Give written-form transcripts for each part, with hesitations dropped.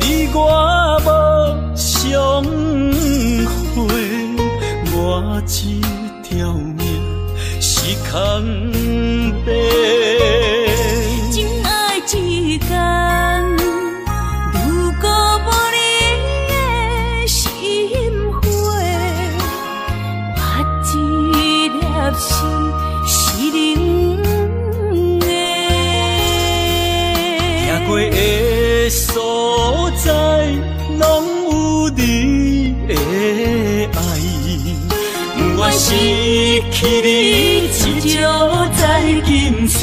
你我无相会，我这条命是空白。情爱之间，如果无你的心花，我这粒心是冷的。行过的所在，拢有你的爱。不愿失去你，只少在今世。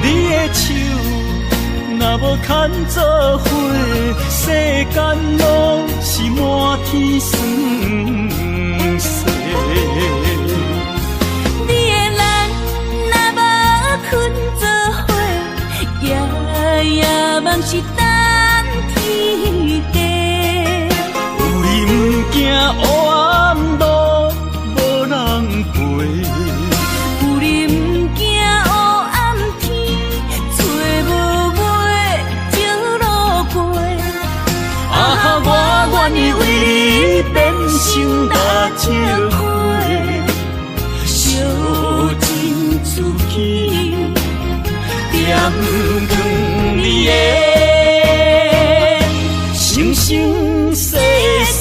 你的手若无牵做伙，世间拢是满天酸涩。你的人若无困做伙，夜梦是等天家。有你不惊黑暗路无人陪，有你不惊黑暗天，找无尾情路过。啊，我愿意为你变成大石花，烧尽自己，点亮你的生生世世。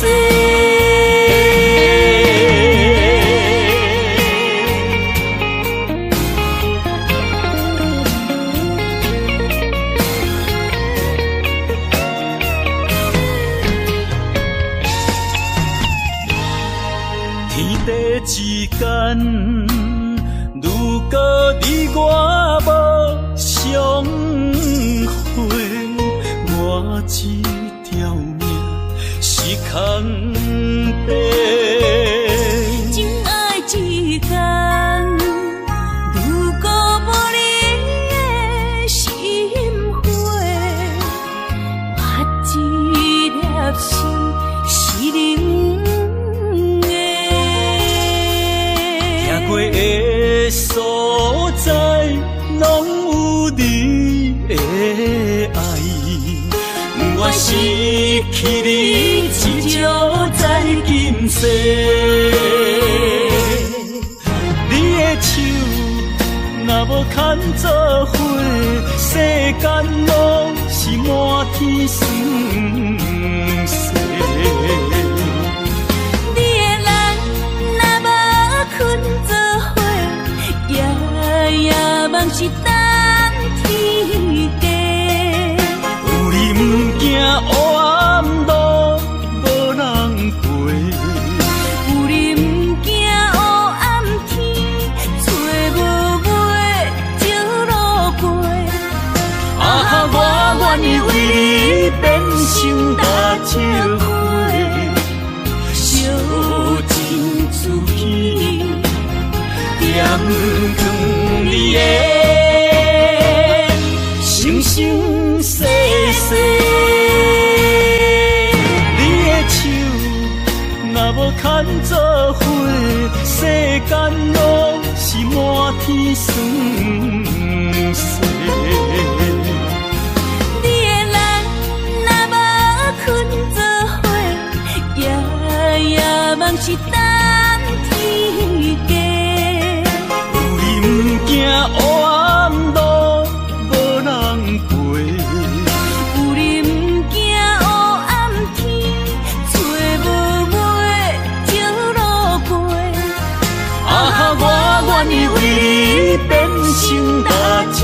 天地之间，如果你我无相会，我这条命是空白。情爱之间，如果无你的心花，我这粒心是冷的。行过的所在，拢有你的爱。不愿失去你，只少在今世。你的手若无牵做伙，世间拢是满天酸涩。你的人若无困做伙，夜梦是等天家。有你不惊黑暗路无人陪，有你不惊黑暗天，找无尾情路过。啊，我愿意为你变成大石花，烧尽自己，点亮你的生生世世。你的手若无牵做伙，世间拢是满天酸涩。你的人若无困做伙，夜梦是等天家。有你不惊黑暗路无人陪，有你不惊黑暗天，找无尾情路过。啊，我愿意为你变成大石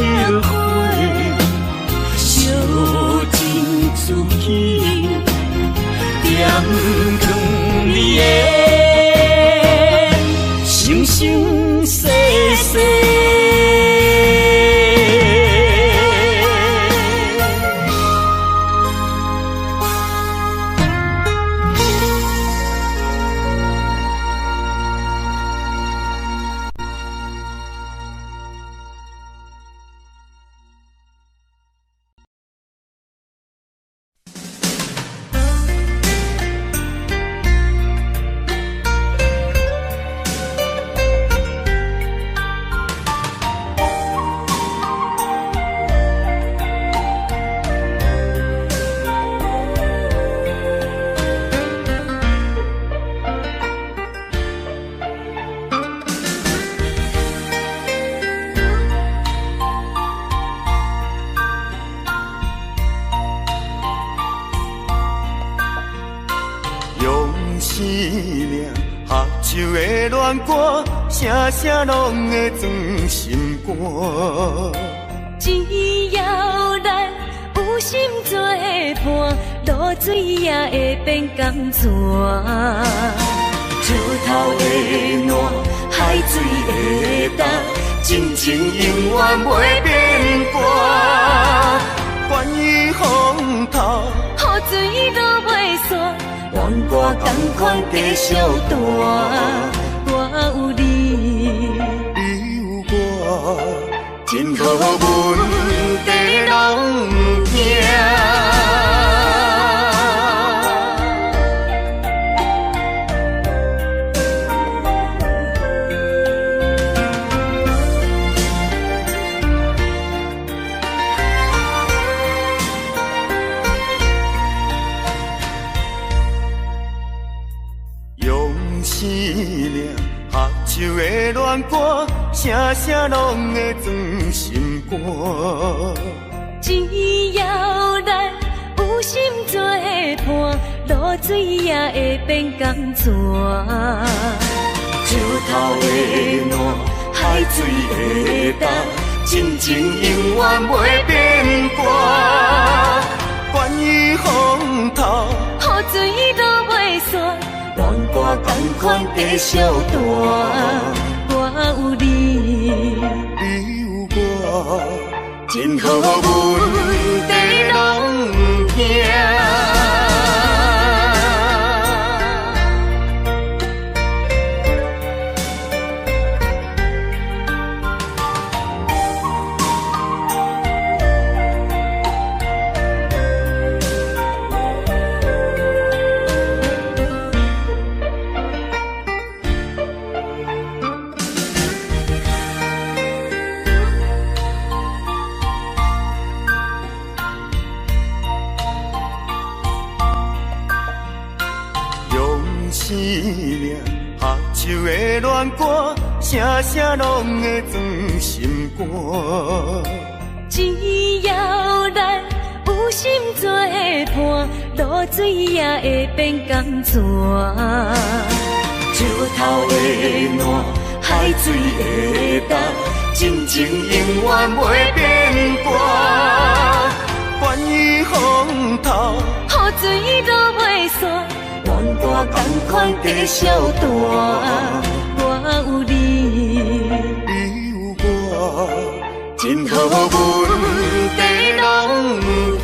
生命，合唱的恋歌，声声拢会装心肝。只要咱有心作伴，露水也会变甘泉。石头的烂，海水的干，真情永远袂变卦。关于风头，雨水都袂散，愿歌同款继续弹。我有你，你有我，真好问题拢不惊。生命合唱的恋歌，声声拢会装心肝。只要咱有心作伴，露水也会变甘泉。石头的烂，海水的干，真情永远袂变卦。关于风头，雨水都袂散，愿歌同款继续弹。我有你，你有我，真好问题拢不惊。生命合唱的恋歌，声声拢会装心肝。只要咱有心作伴，露水也会变甘泉。石头的烂，海水的干，真情永远袂变卦。关于风头，雨水都袂散，愿歌同款继续弹。我有你，你有我，真好问题拢不惊。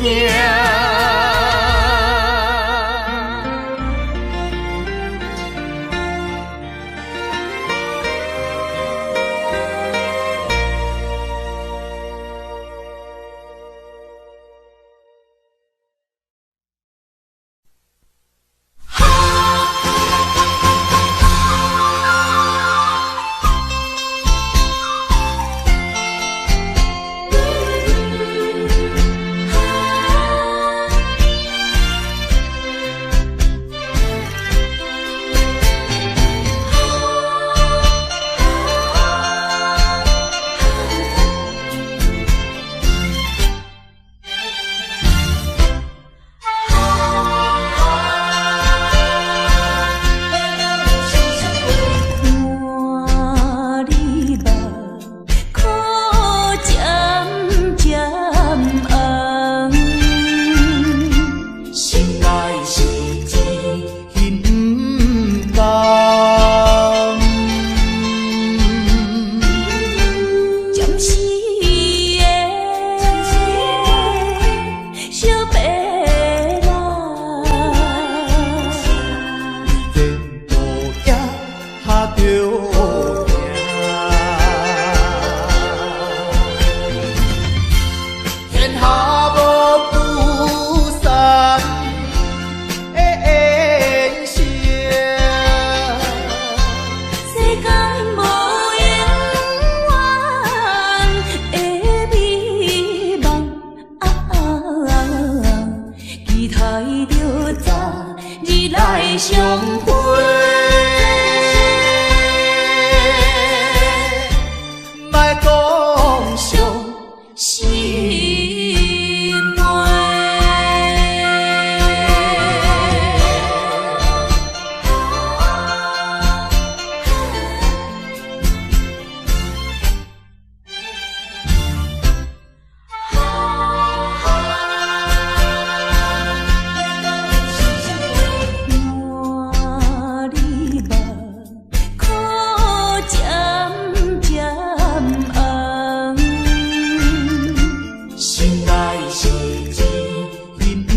是因不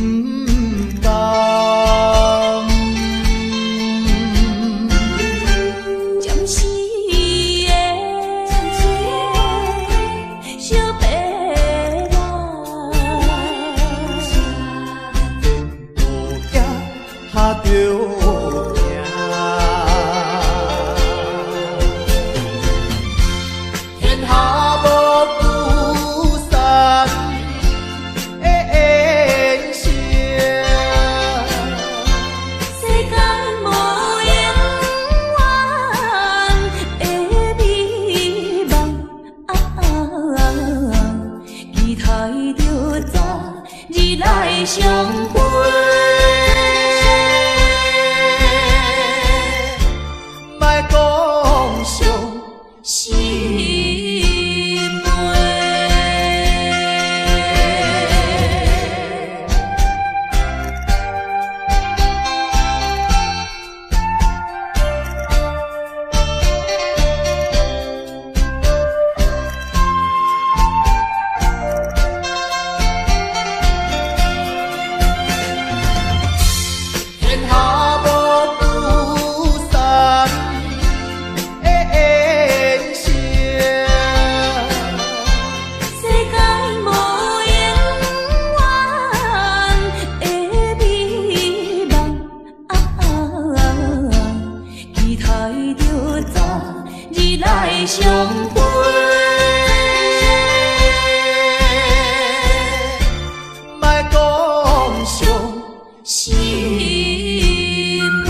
甘。暂时的小白人，无惊哈着惊，天下无独善的恩情，世间无永远的美梦，期待着早日来相会。莫讲伤心话。天下无独善的恩情，世间无永远的美梦，期待着早日来相会。莫讲伤心话。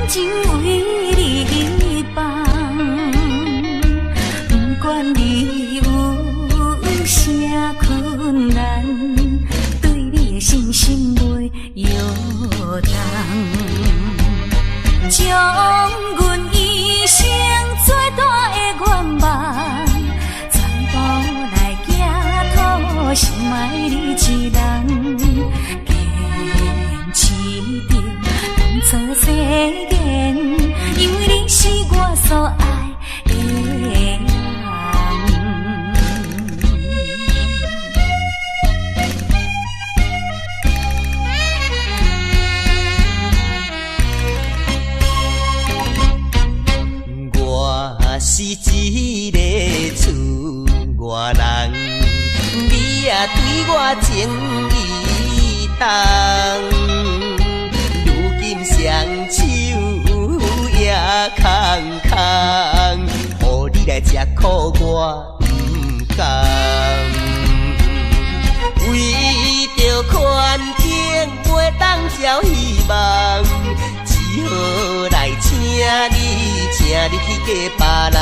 情为你放，不管你有啥困难，对你的信心袂摇动，将阮一生最大的愿望，全部来寄托心爱你一人，坚持着当作誓言，因为你是我所爱的人。我是一个厝外人，你也对我情意重。如今双手也空空，予你来吃苦我不甘。为着环境袂当交希望，只好来请你去嫁别人。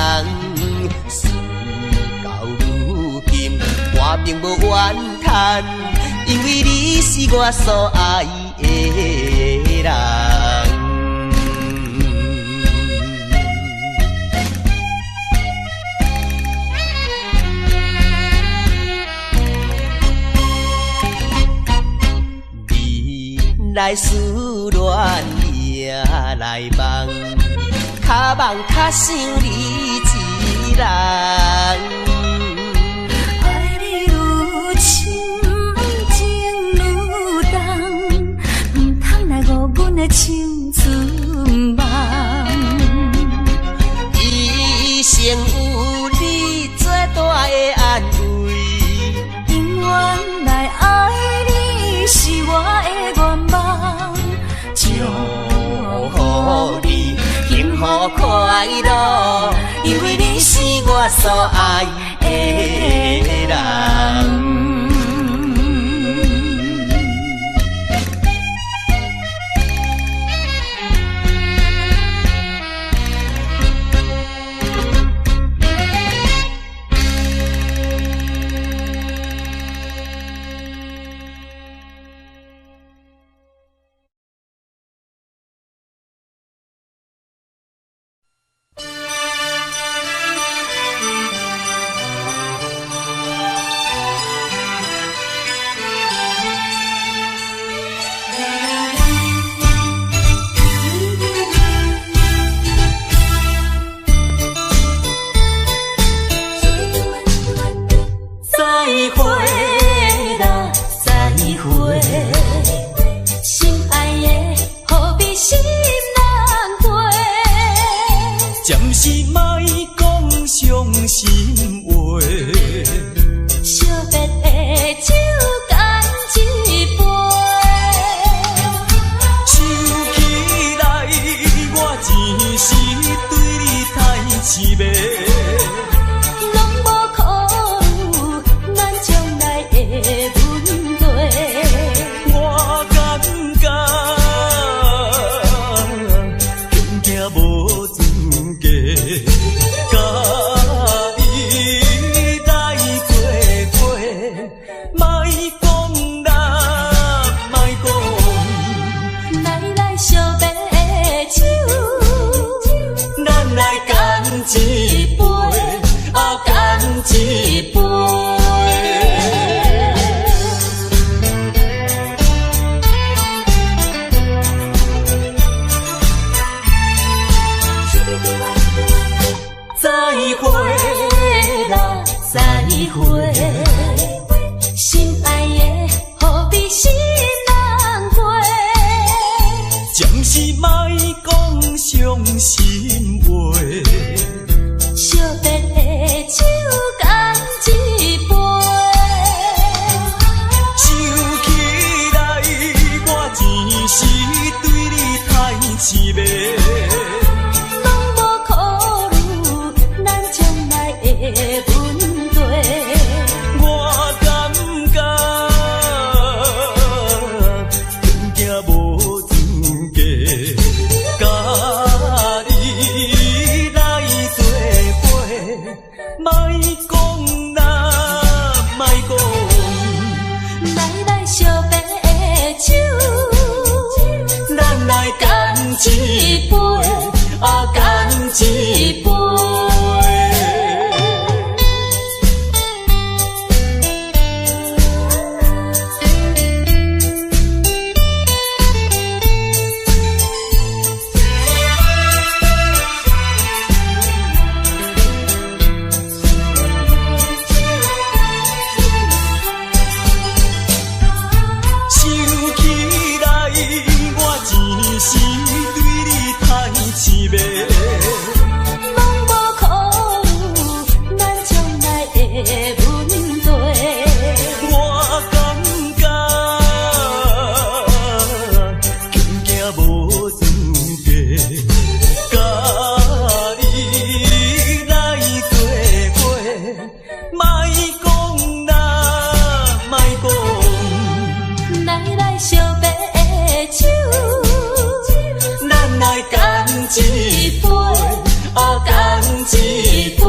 事到如今，我并无怨叹，因为你是我所爱的人。你来思恋也来梦，较梦较想你一人。爱你愈深，情愈重，唔通来误阮的青春梦。一生有你最大的安慰，永远来爱你是我的愿望。将快乐，因为你是我所爱的人。暂时莫讲伤心话，惜别的酒干一杯，想起来我前时对你太痴迷，拢无考虑咱将来的问题。我感觉恐惊无资格。甲你来作伙，莫讲啦，莫讲。来惜别的酒，咱来干一杯，干一杯。再会，心爱的何必心难过？暂时莫讲伤心话，惜别的酒干一杯。想起来我前时对你太痴迷，拢无考虑咱将来的问题。我感觉恐惊无资格，甲你来作伙，莫讲啦，莫讲。来惜别的酒，咱来干一杯，干一杯。一杯，干一杯。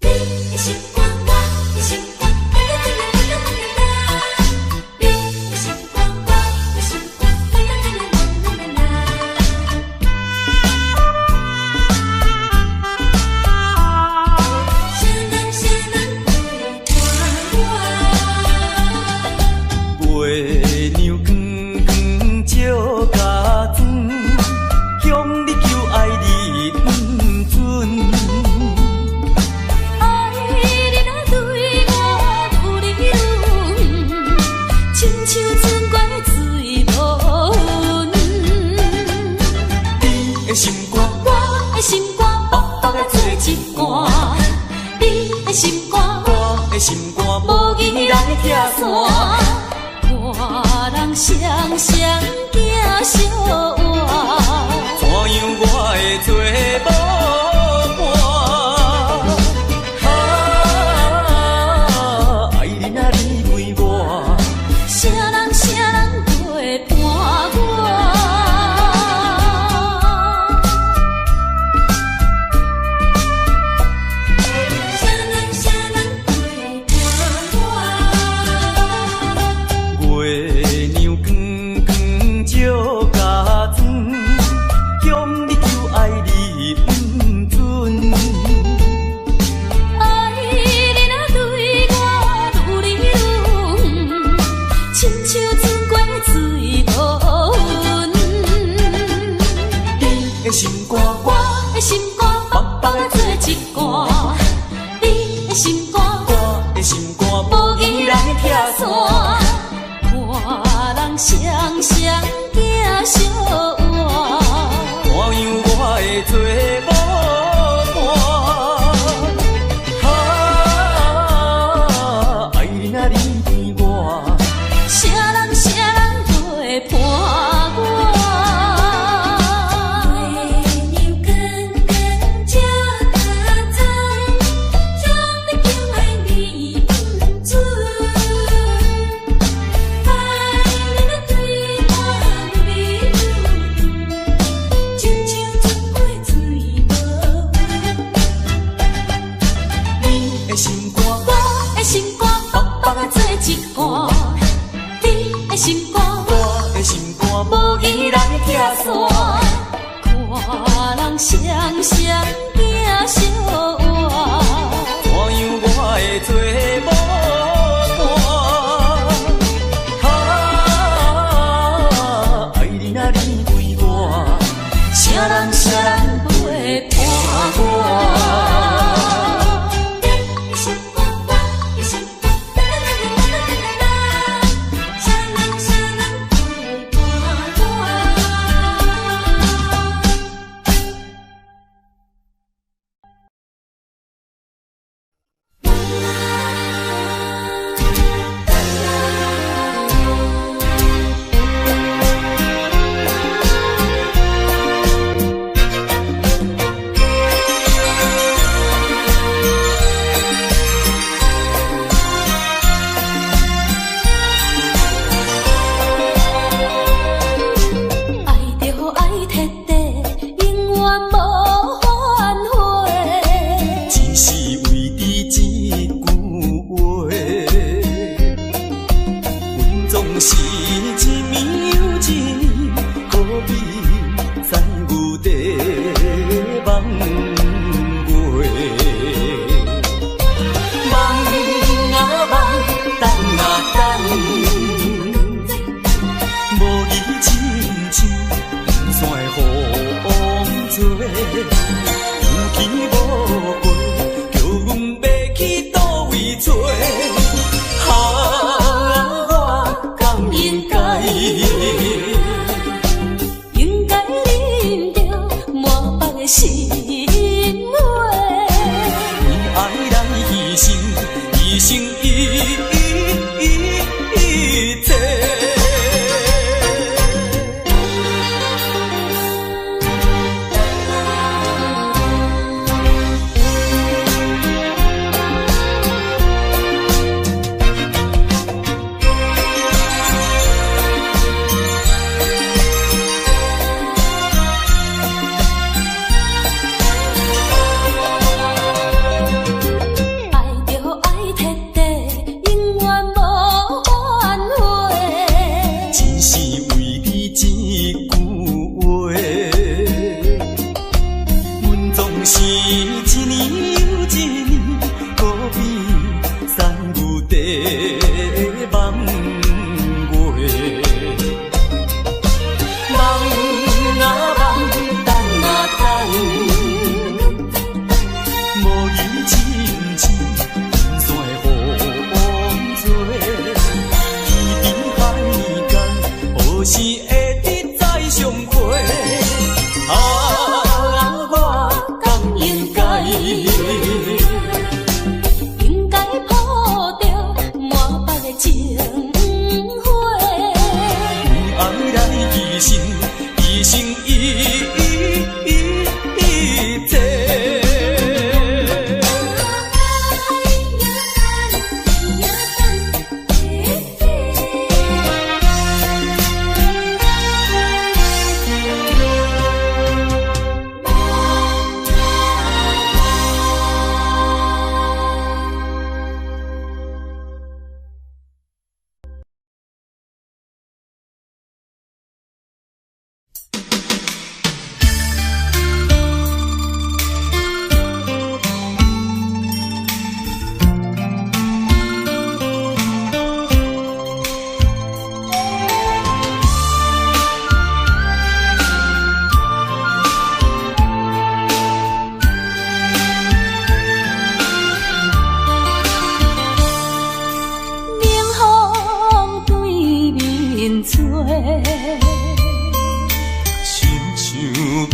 你的心光，我的心光，你的心光，我的心光，月娘光光照家庄，向你求爱你不准。爱你山，看人双双行相换，怎样我会做无伴？爱你啊你为我，啥人陪伴我？心肝，我的心肝，白白啊做一罐。你的心肝，我的心肝，无意来拆散。看人双双行相换，怎样我会做无伴？爱你啊你对我，啥人陪伴我？心肝，我的心肝，无意来拆散。看人双双行相换，怎样我会做无伴？爱你啊你对我，啥人陪伴我？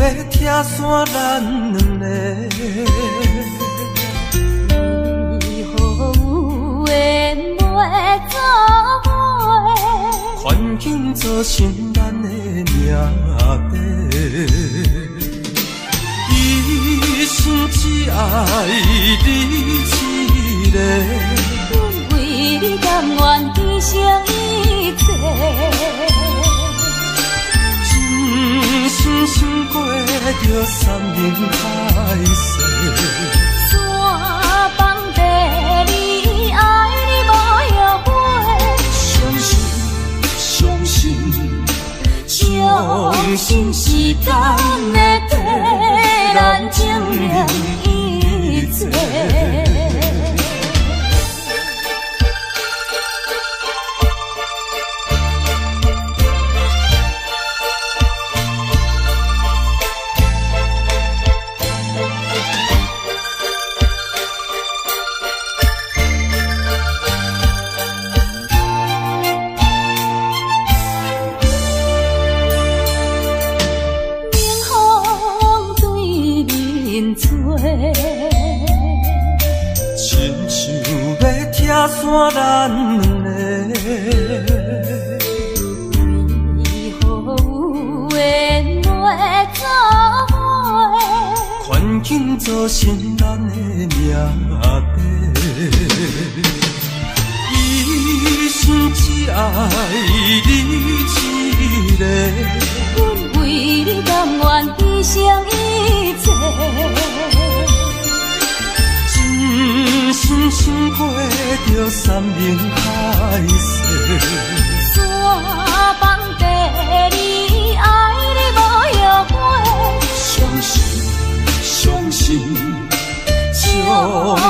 要拆散咱两个。为何有缘袂做伙？环境造成咱的命底，一生只爱你一个。阮为你甘愿牺牲一切，真心想过着山盟海誓。山崩地离，爱你无后悔。相信时间会替咱证明一切。亲像要拆散咱两个，为何有缘袂做伙？环境造成咱的命底，一生只爱你一个。阮为你甘愿牺牲一切。真心想过着山盟海誓，山崩地离，爱你无后悔。相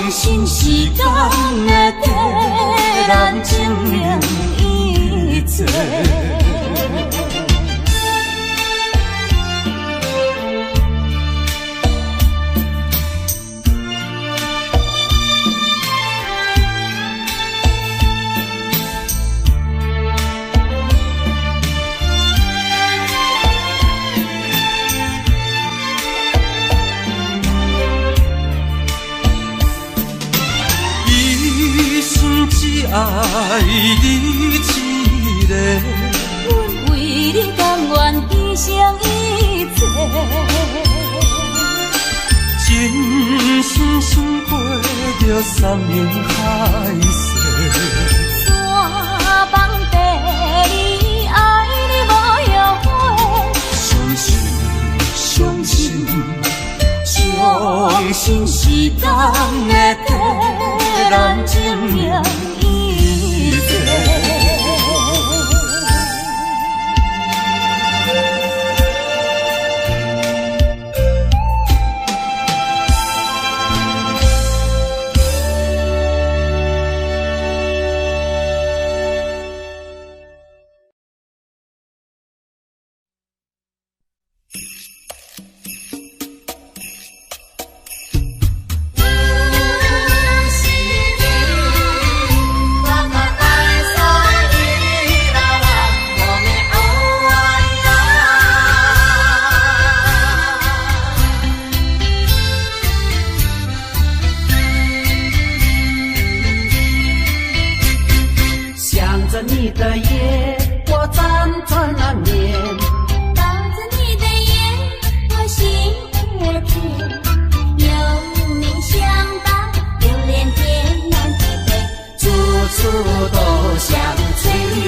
信时间会替咱证明一切。只爱你一个，阮为你甘愿牺牲一切，真心想过着山盟海誓。山崩地离，爱你无后悔。相信时间会替咱证明一切。你的夜，我辗转难眠。抱着你的眼，我心儿甜。有你相伴，流连天南地北，处处都像翠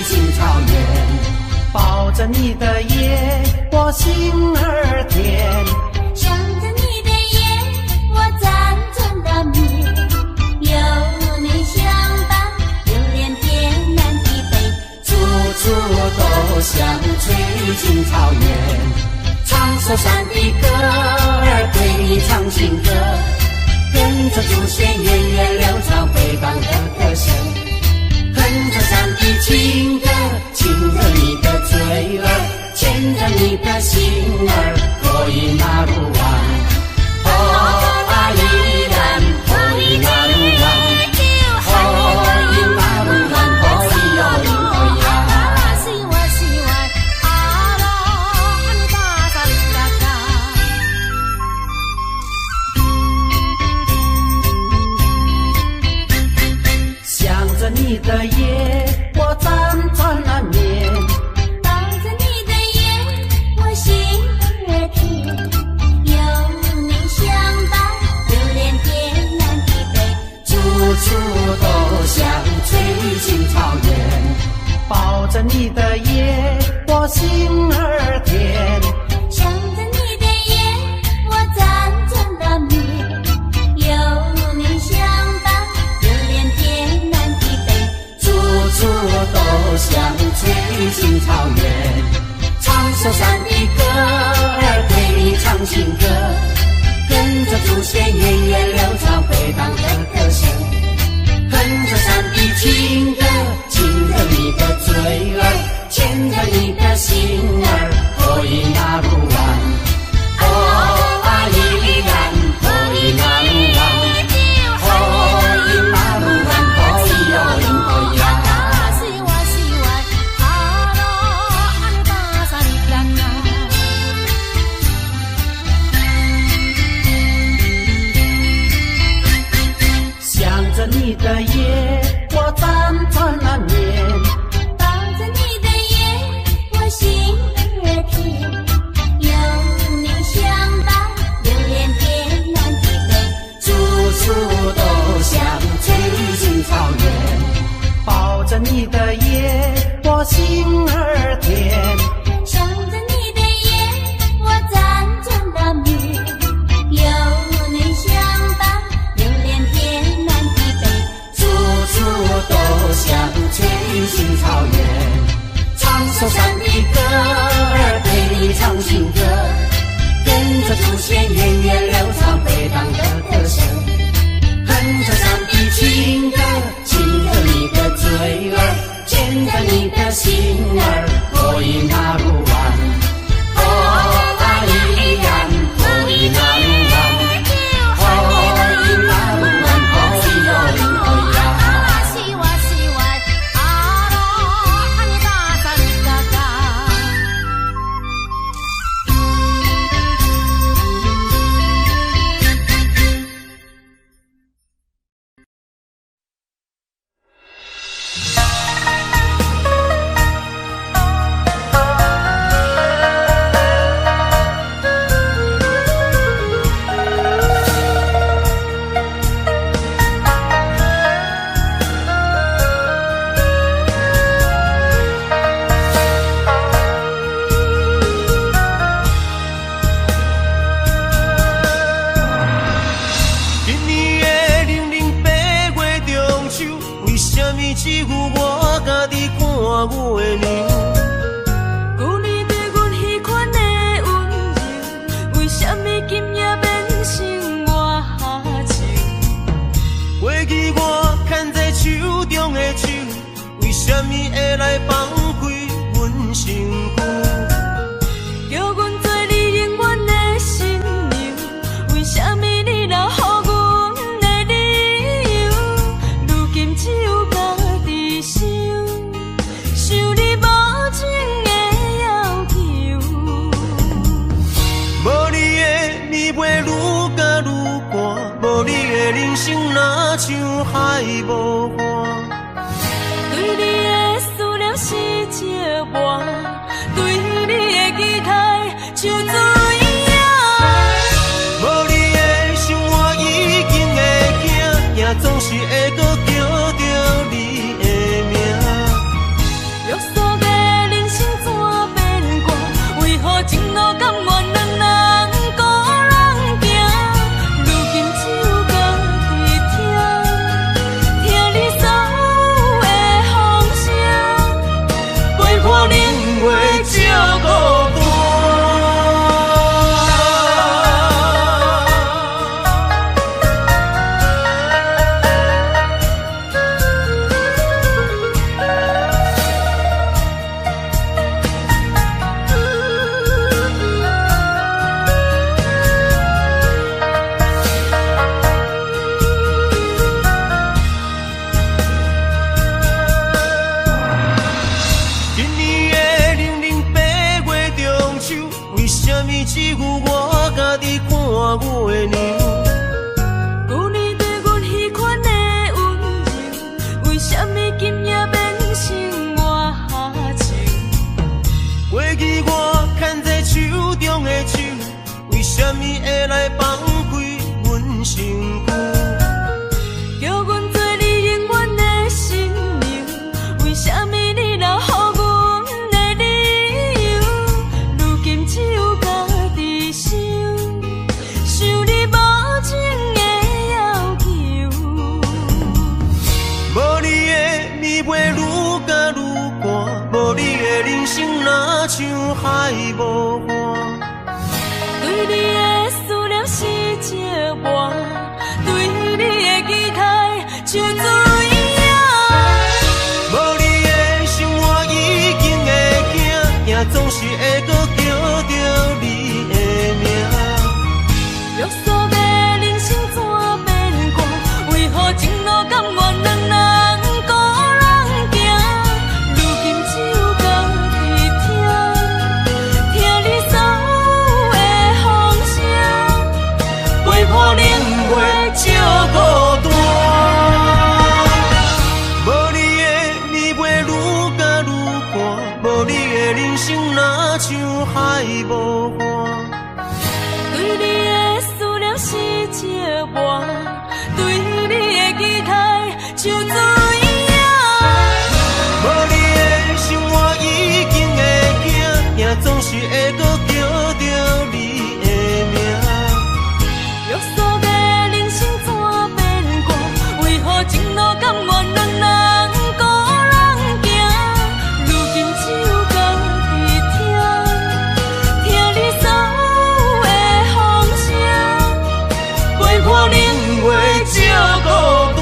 青草原。抱着你的夜，我心儿甜。想着你的眼，我辗转难眠。有你相伴，流连天南地北，处处都像翠青草原。唱首山的歌儿，对你唱情歌，跟着祖先源远流长回荡的歌声，哼着山的情歌，亲着你的嘴儿，牵着你的心儿，可以那路弯，哦阿里兰，可以那路弯，可以那路弯，可以哟咿哦呀。线源远流长，回荡的歌声，哼着山的情歌，亲着你的嘴儿，牵着你的心儿，可以那路弯，哦啊依然可以那路弯，可以那路弯，可以哟因可以呀。想着你的夜，我辗转难眠。抱着你的夜，我心儿甜。有你相伴，流连天南地北，处处都像翠青草原。抱着你的夜，我心儿甜。想着你的夜，我辗转难眠。有你相伴，流连天南地北，处处都像翠青草原。唱首山的歌儿，陪你唱情歌，跟着祖先源远流长回荡的歌声，哼着山的情歌，亲着你的嘴儿，牵着你的心儿，可以那路弯，哦啊依然可以那路弯，可以那路弯，可以哟因可以呀。像海无岸，对你的思念是借我，对你的期待像水影。无你的心我已经会惊，也总是会搁叫着你的名。约束的人生怎变卦？为何前路甘愿两人孤人行？如今只有家己听，听你所有的风声，陪破冷月照孤单。无你的暝袂愈加愈寒，无你的人生若像海无岸。对你的思念是借我，对你的期待像水影。无你的心我已经会惊，也总是会搁叫着你的名。约束的人生怎变卦？为何前路甘愿两人孤人行？如今只有家己听，听你所有的风声，陪破冷月照孤单。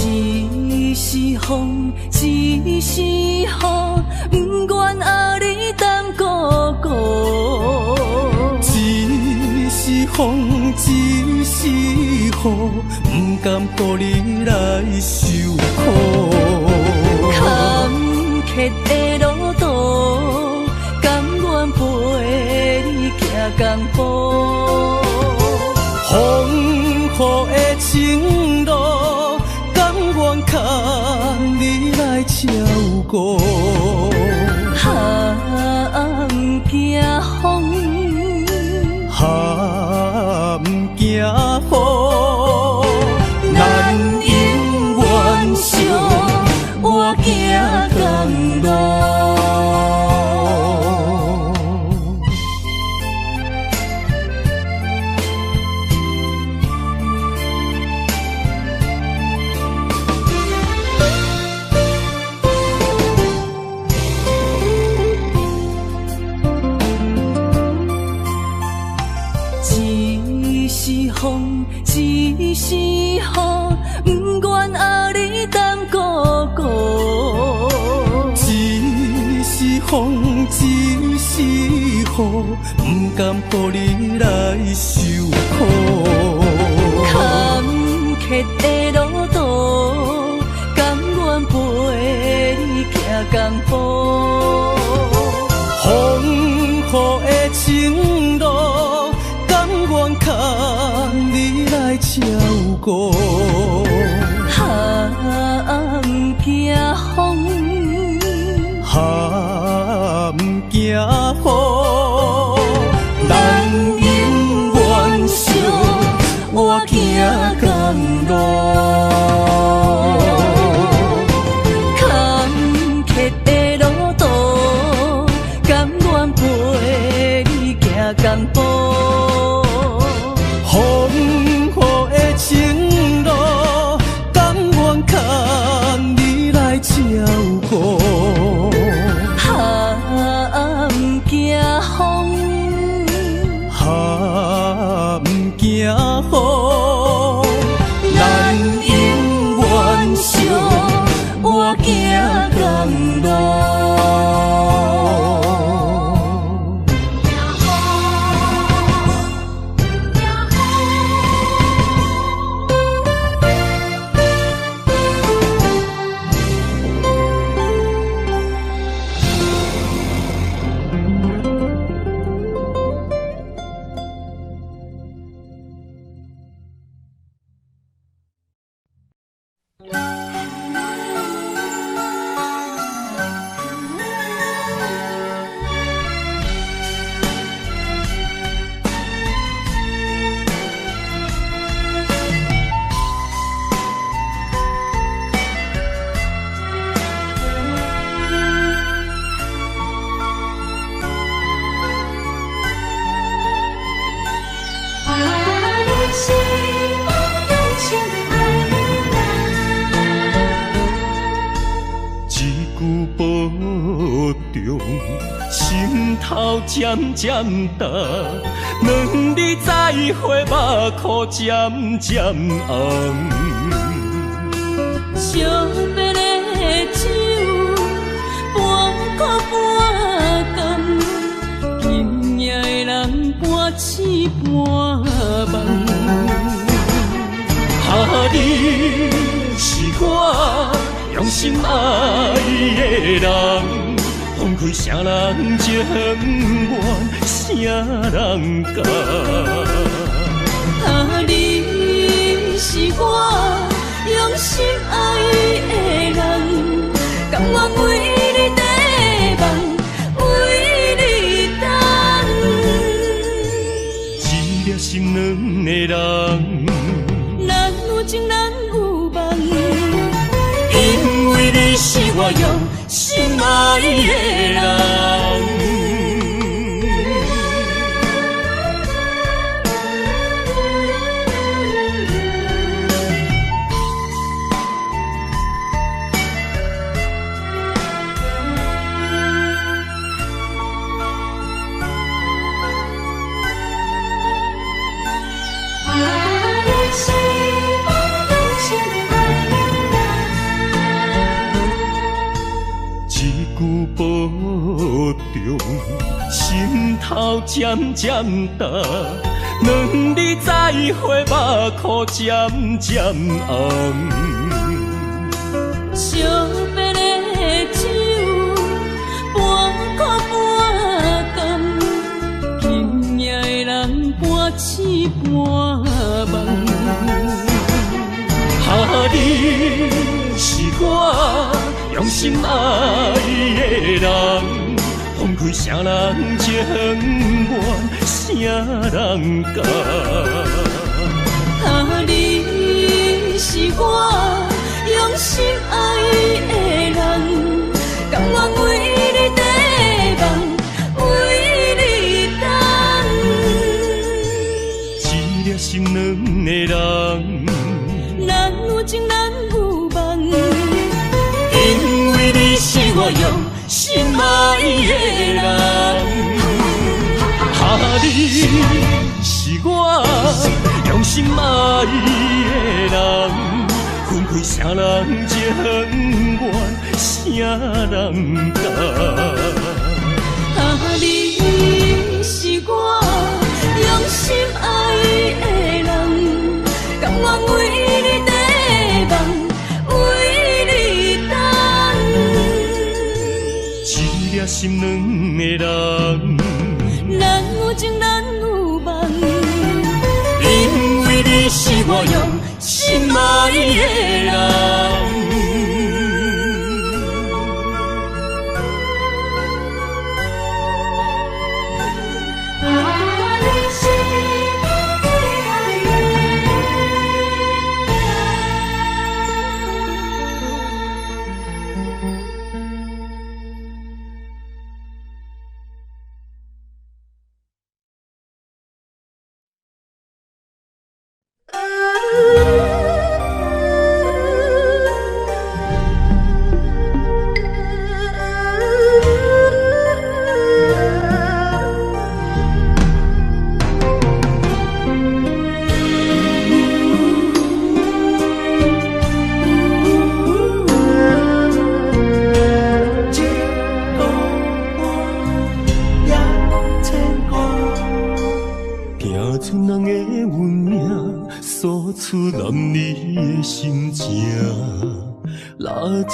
一是风，一是雨，不愿后你当孤孤。一是风，一是雨，不甘予你来受苦。坎坷的路途，甘愿陪你行江湖。风雨的情路，甘愿牵你来照顾。不惊风，不惊雨，咱永远相活行同路。一是风，一是雨，不愿后你当孤孤。一是风，一是雨，不甘予你来受苦。坎坷的路途，甘愿陪你行江湖。风雨的情路，甘愿牵你来照顾。不惊风，不惊雨，咱永远相活行同路。坎坷的路途，甘愿陪你行江湖。风雨的情路，甘愿牵你来照顾。不惊风，不惊雨，咱永一句保重，心头渐渐重，两日再会，目眶渐渐红。惜别的酒，半苦半甘，今夜的人半醒半梦。你是我用心爱的人，放开啥人情愿，啥人甘？你是我用心爱的人，甘愿为你地梦，为你等。一粒心两个人，咱有情咱有梦，因为你是我用心爱的人。保重，心头渐渐重，两日再会，目眶渐渐红。惜别的酒，半苦半甘，今夜的人半醒半梦。你是我用心爱的人，放开啥人情愿，啥人甘？你是我用心爱的人，甘愿为你地梦，为你等。一粒心两个人，咱有情咱有梦，因为你是我用心爱的人。你是我用心爱的人，分开啥人情愿，啥人甘？你是我用心爱的人，甘愿为你地梦，为你等。一粒心两个人，咱有情咱有梦，因为你是我用心爱的人。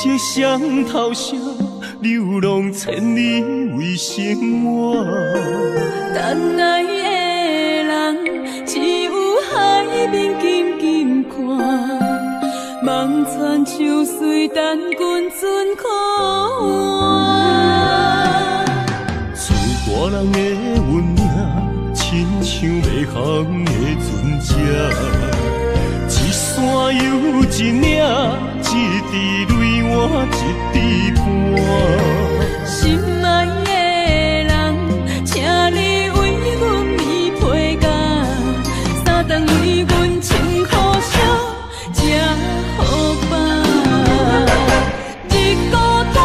这双头蛇流浪千里为生活，等爱的人只有海面静静看，望穿秋水等君尊可换。厝大人的运命，亲像袂航的船只，一山又一岭。一滴泪换一滴汗，心爱的人，请你为阮披披甲，三顿为阮穿苦烧，吃好饱。日孤单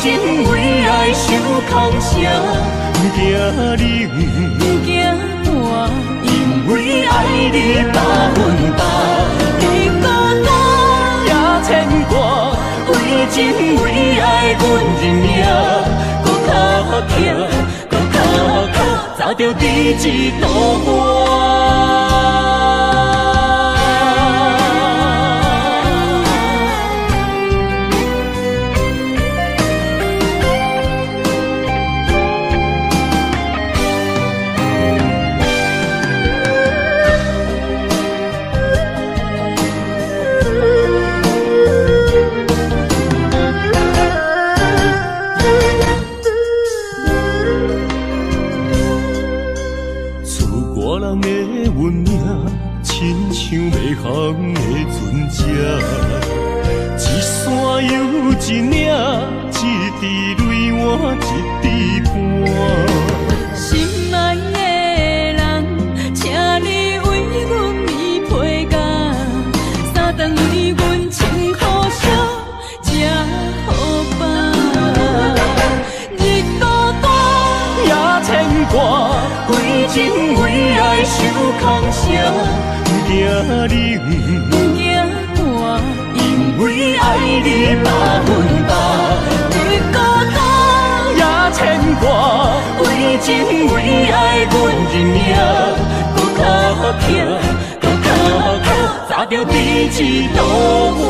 情为爱受空伤，不惊你，不惊我，因为爱你百分百。你孤单也牵挂，为情为爱阮认命，搁脚徛，搁脚徛，找着你一道我。像袂行的船只，一山又一岭，一滴泪换一滴汗。心爱的人，请你为阮披被甲，三顿为阮穿好烧，吃好饱。日孤单也牵挂，为情为爱受空伤。不惊你，不惊我，因为爱你百分百。你孤单也牵挂，为情为爱阮认命，搁脚徛，搁脚徛，找着你一道我。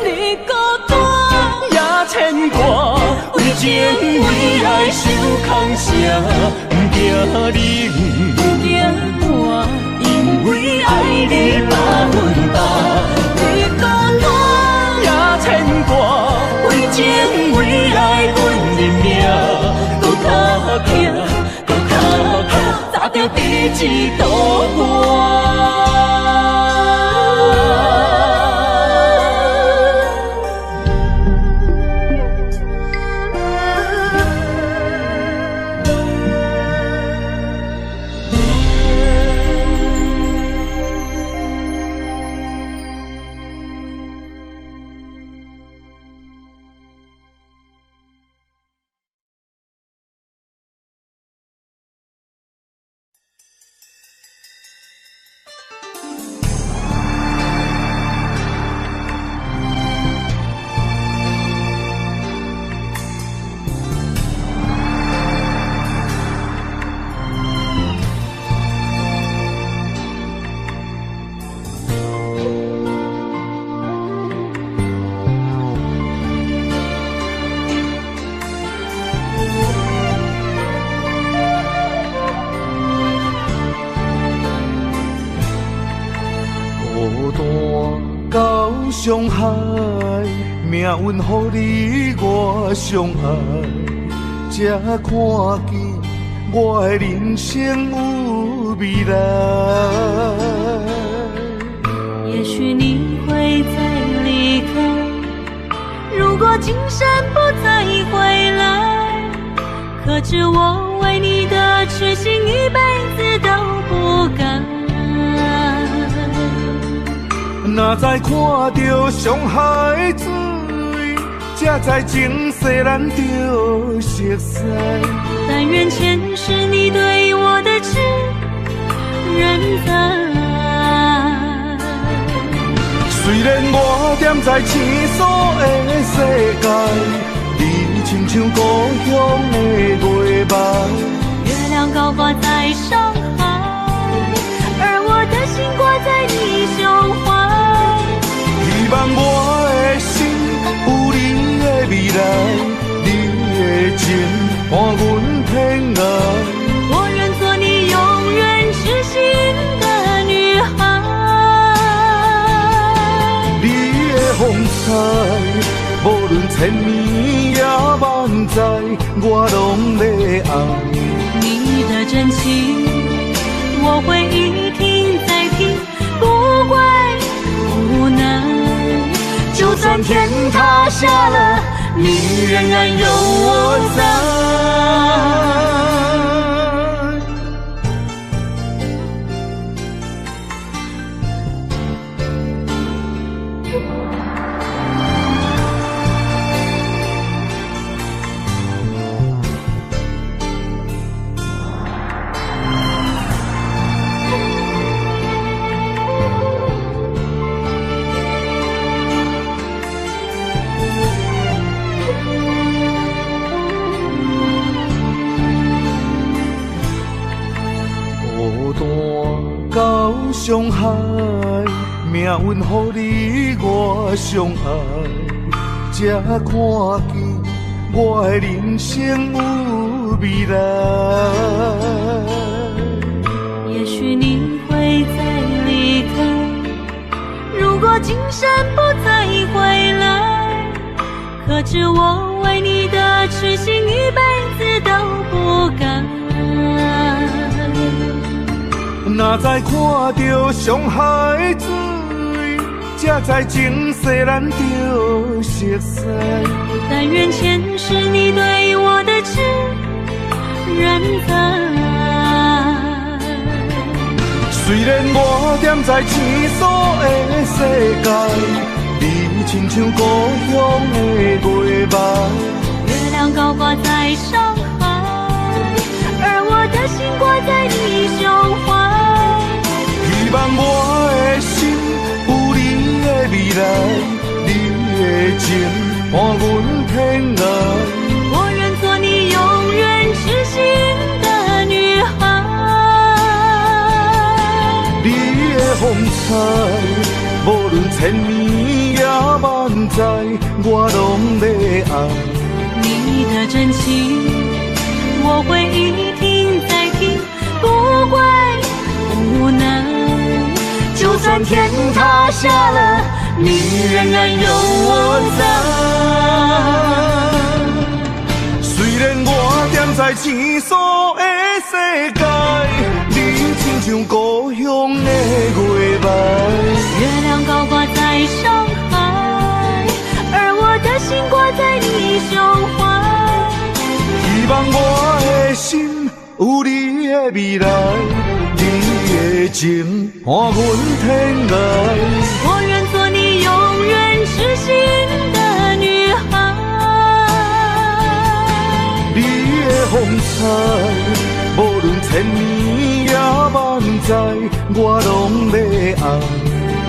你孤单也牵挂，为情为爱受空伤。不惊你，不惊我，因为爱你百分百。你孤单也牵挂，为情为爱阮认命，搁脚徛，搁脚徛，找着你一道我。伤害，命运予你我相爱，才看见我的人生有未来。也许你会再离开，如果今生不再回来，可知我为你的痴心一辈子都不改。若再看到伤害水，才知情世咱着熟悉。但愿前世你对我的痴仍在。虽然我踮在青锁的世界，你亲像故乡的月白。月亮高挂在上海，而我的心挂在你胸怀。希望我的心有你的未来，你的情伴阮天涯。我愿做你永远痴心的女孩。你的风采，无论千年也万载，我拢要爱。你的真情，我会一听再听，不怪不难。就算天塌下了，你仍然有我在。伤害，命运予你我相爱，才看见我的人生有未来。也许你会再离开，如果今生不再回来，可知我为你的痴心一辈子都不改。若再看到伤害水，才知前世咱就熟悉。但愿前世你对我的痴仍在。虽然我踮在青锁的世界，你亲像故乡的月白。月亮高挂在上海，而我的心挂在你胸怀。希望我的心有你的未来，你的情伴阮天涯。我愿做你永远痴心的女孩。你的风采，无论千年也万载，我拢要爱。你的真情，我会一听再听，不会无奈。就算天塌下了，你仍然有我在。虽然我踮在青锁的世界，你亲像故乡的月白。月亮高挂在上海，而我的心挂在你胸怀。希望我的心有你的未来，你的情伴阮天涯。我愿做你永远痴心的女孩。你的风采，无论千年也万载，我拢要爱。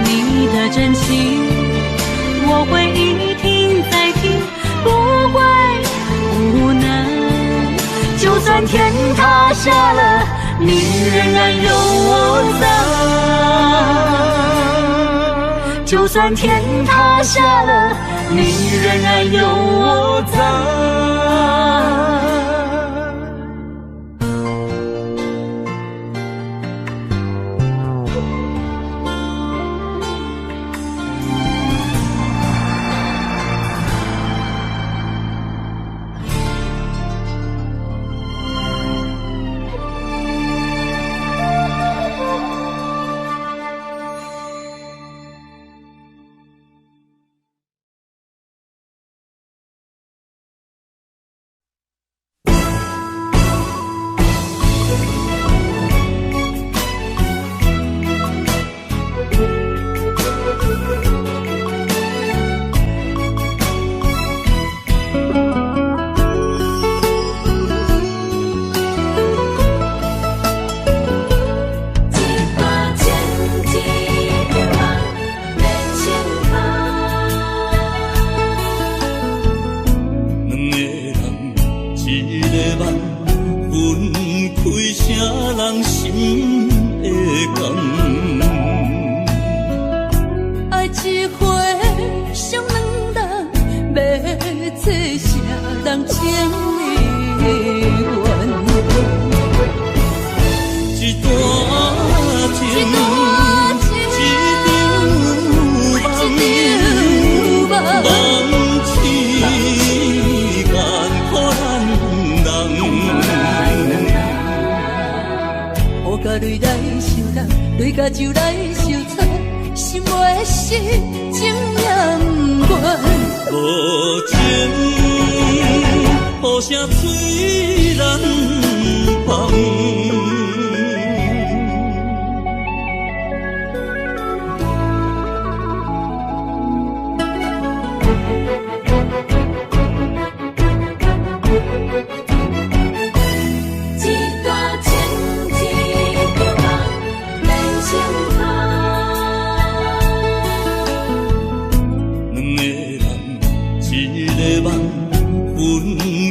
你的真情，我会一听再听，不会无奈。就算天塌下了，你仍然有我在。就算天塌下了，你仍然有我在。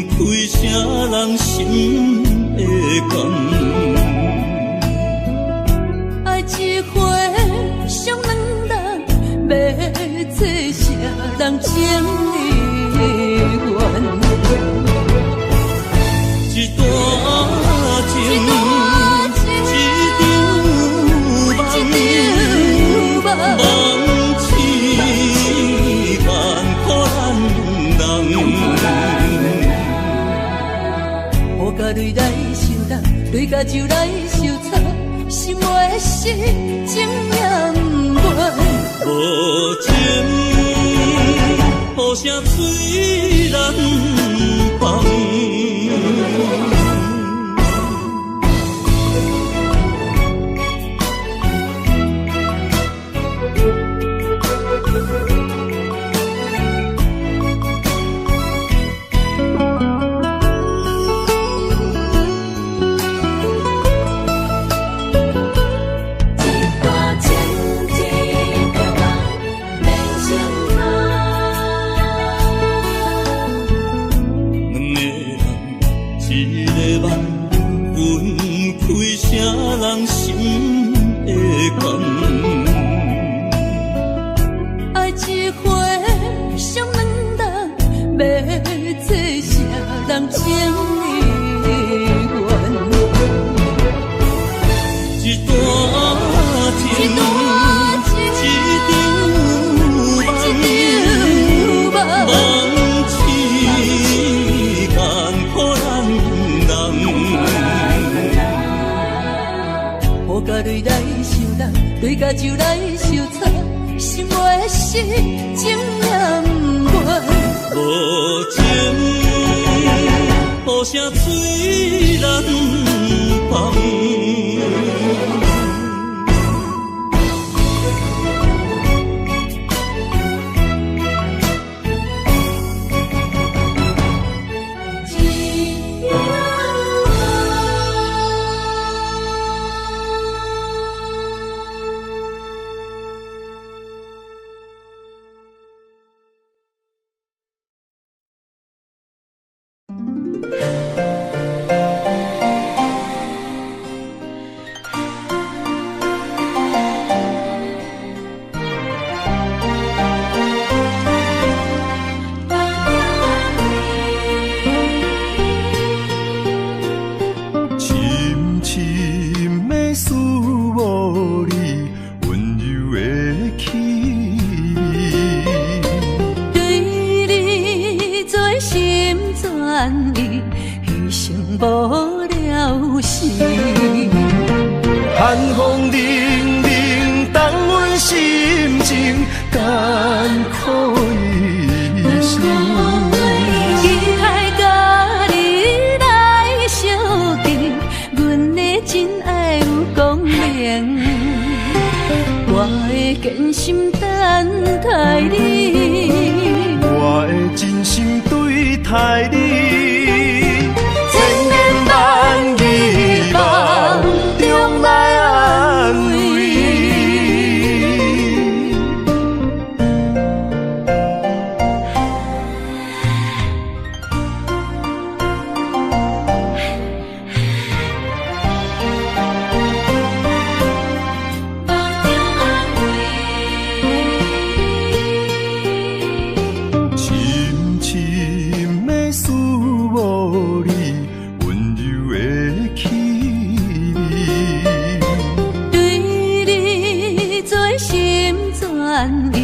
分开啥人心会甘？人情的缘。一段情，一场梦，梦痴万苦咱人。雨甲泪来相搭，泪甲酒来相擦，心话是情也不愿。无情，雨声催人放。人心的关，爱一回伤两人，要做啥人情的缘？一段情，一场梦，梦痴万苦咱人。雨甲泪来相搭，泪甲酒来相擦，心话是情也不愿。无情，雨声催人放。寒风凛凛，冻阮心情艰苦一生。期待甲你来相见，阮的真爱有光明。我的真心等待你，我的真心对待你，千言万语梦中来安慰。深深的思慕你，温柔的气味，对你做心全意，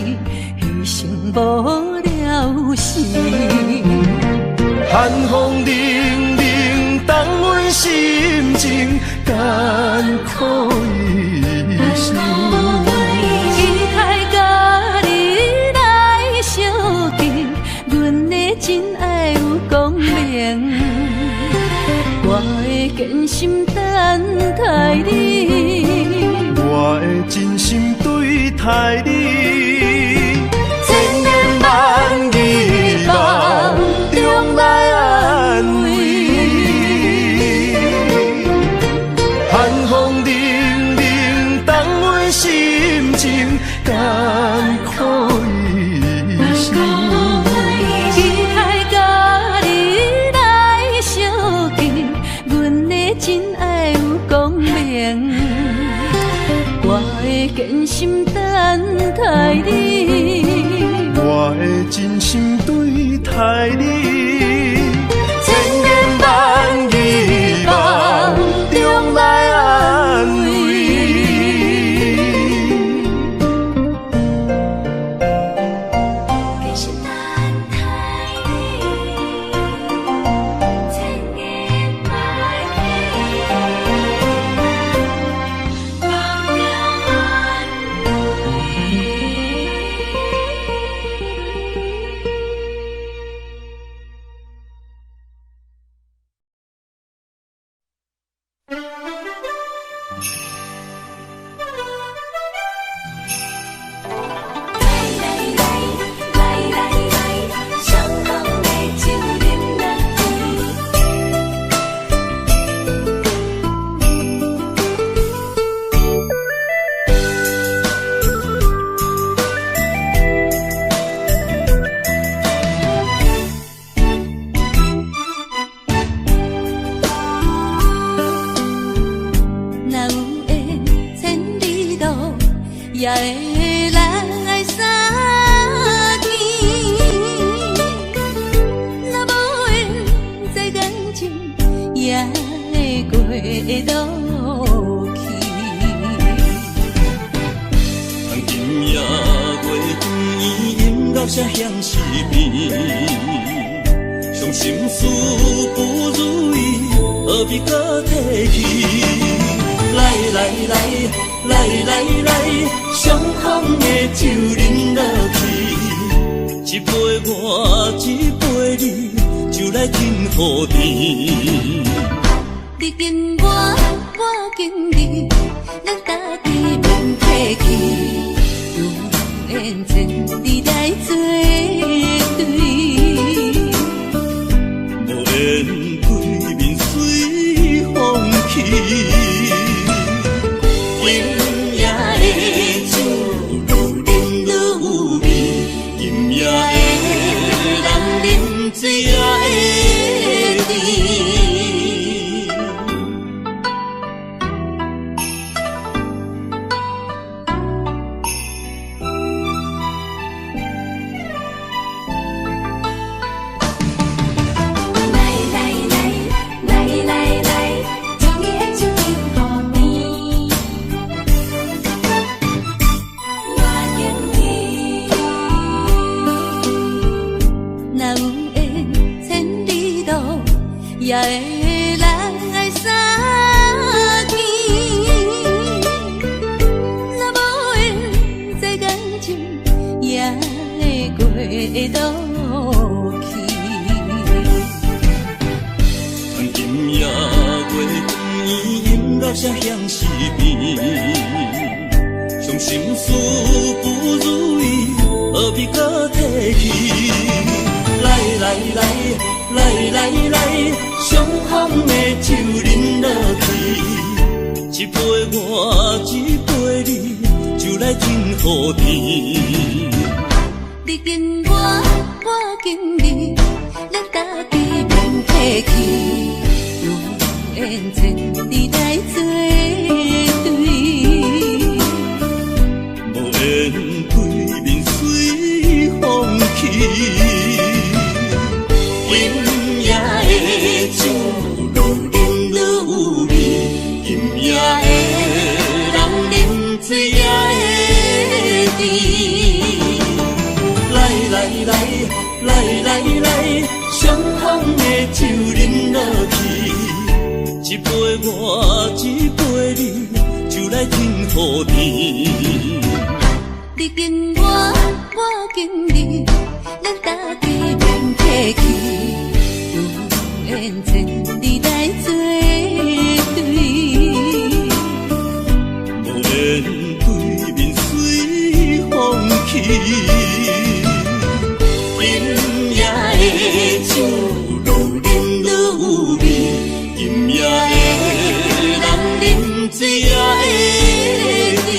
牺牲无了时。寒风凛凛，冻阮心情艰苦一生。期待甲你来相见，阮的真爱有光明。我的真心等待你，我的真心对待你，千言万语梦中来安慰。寒风凛凛，冻阮心情艰苦一生。期待甲你来相见，阮的真爱有光明。我的真心等待你，我的真心对待你，千言万语梦中来安慰。其实等待你，千言万语梦中安慰。也会来相见，若无缘在感情，也会过渡去。当今夜月光阴到这乡时边，伤心事不如意，何必搁提起？来来来，相逢的酒饮落去，一杯我，一杯你，就来敬予甜。你敬我，我敬你，咱家己免客气，有缘千里来作对，无缘对面随风去。今夜的酒愈饮愈有味，今夜的人饮醉也会甜。也会来相见，若无缘在感情，也会过渡去。当今夜月光阴到这乡时边，伤心事不如意，何必搁提起？来，相逢的酒饮落去，一杯我，一杯你，就来敬予甜。你敬我，我敬你，咱家己免客气，有缘千里来作对，无缘对面随风去。今夜的酒愈饮愈有味，今夜的人饮醉也会甜。来，相逢的酒饮落去，一杯我，一杯你，就来敬予甜。你敬我，我敬你，咱家己免客气，有缘千里来作对，无缘对面随风去。今夜的酒愈饮愈有味，今夜的人饮醉也会甜。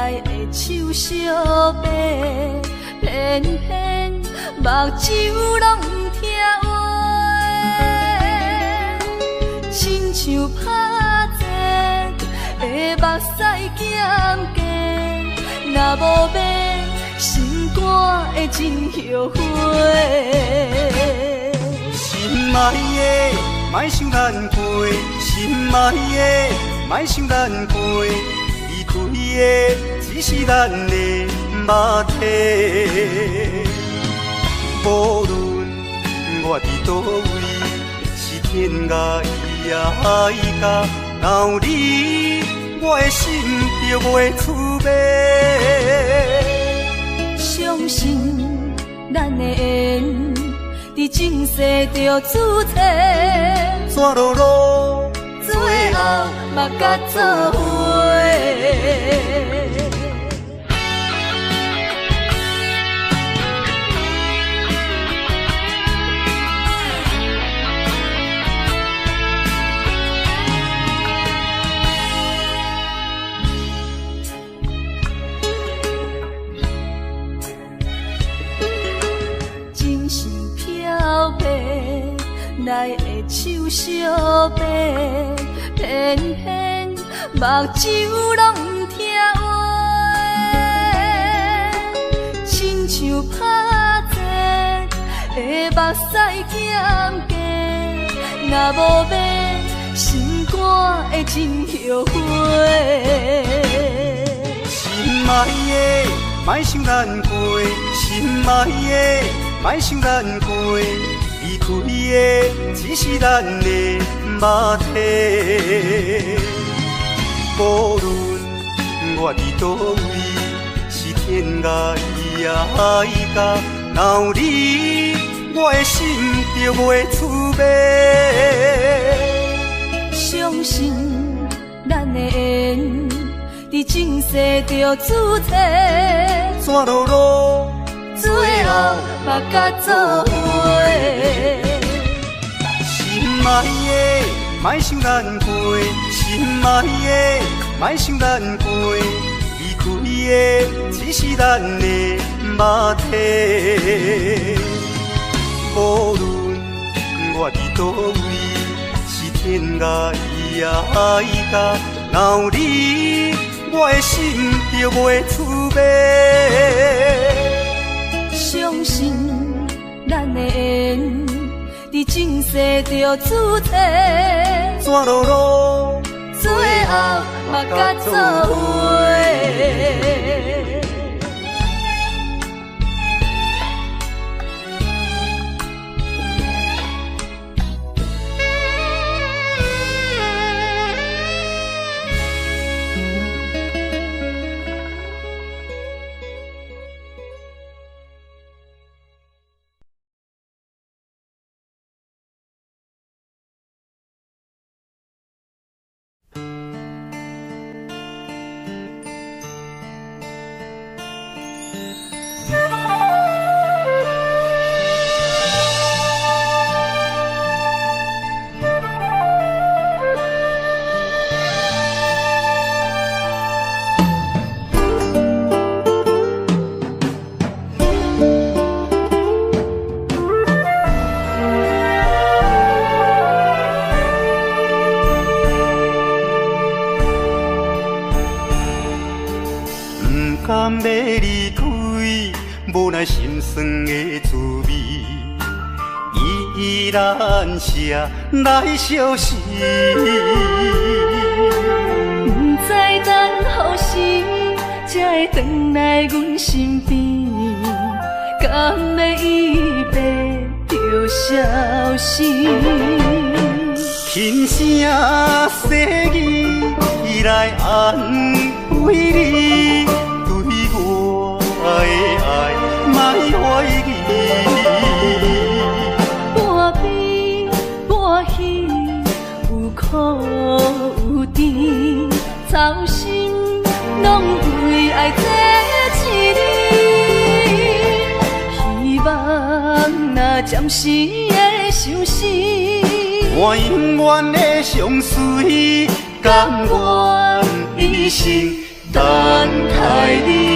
来的手相白，偏偏目睭拢不听话，亲像拍折的目屎咸咸，若无变，心肝会真后悔。心爱的，莫想咱过；心爱的，莫想咱过。离开的只是咱的肉体。无论我伫倒位，是天涯也海角，若有你，我的心就袂蹙白。相信咱的缘，伫前世就注定，怎落落，最后嘛甲做伙。来的手相白，偏偏目睭拢不听话，亲像拍折的目屎咸咸，若无变，心肝会真后悔。心爱的，莫想咱过；心爱的，莫想咱过。离开的只是咱的肉体，无论我伫倒位，是天涯也海角，若有你，我的心就袂蹙白。相信咱的缘，伫前世就注定，怎落落，最后嘛甲做伙。心爱的，莫想咱过；心爱的，莫想咱过。离开的只是咱的肉体，无论我伫倒位，是天涯也海角，若有你，我的心就袂蹙白。相信咱的缘，伫前世就注定，怎落落，最后嘛甲做伙。甘要离开，无奈心酸的滋味，依然写来相思。不知等何时才会回来阮身边，甘要一别就消失。轻声细语来安慰你。我的爱，莫怀疑。半悲半喜，有苦有甜，操心拢为爱这一日。希望若暂时的相思，我永远的相随，甘愿一生等待你。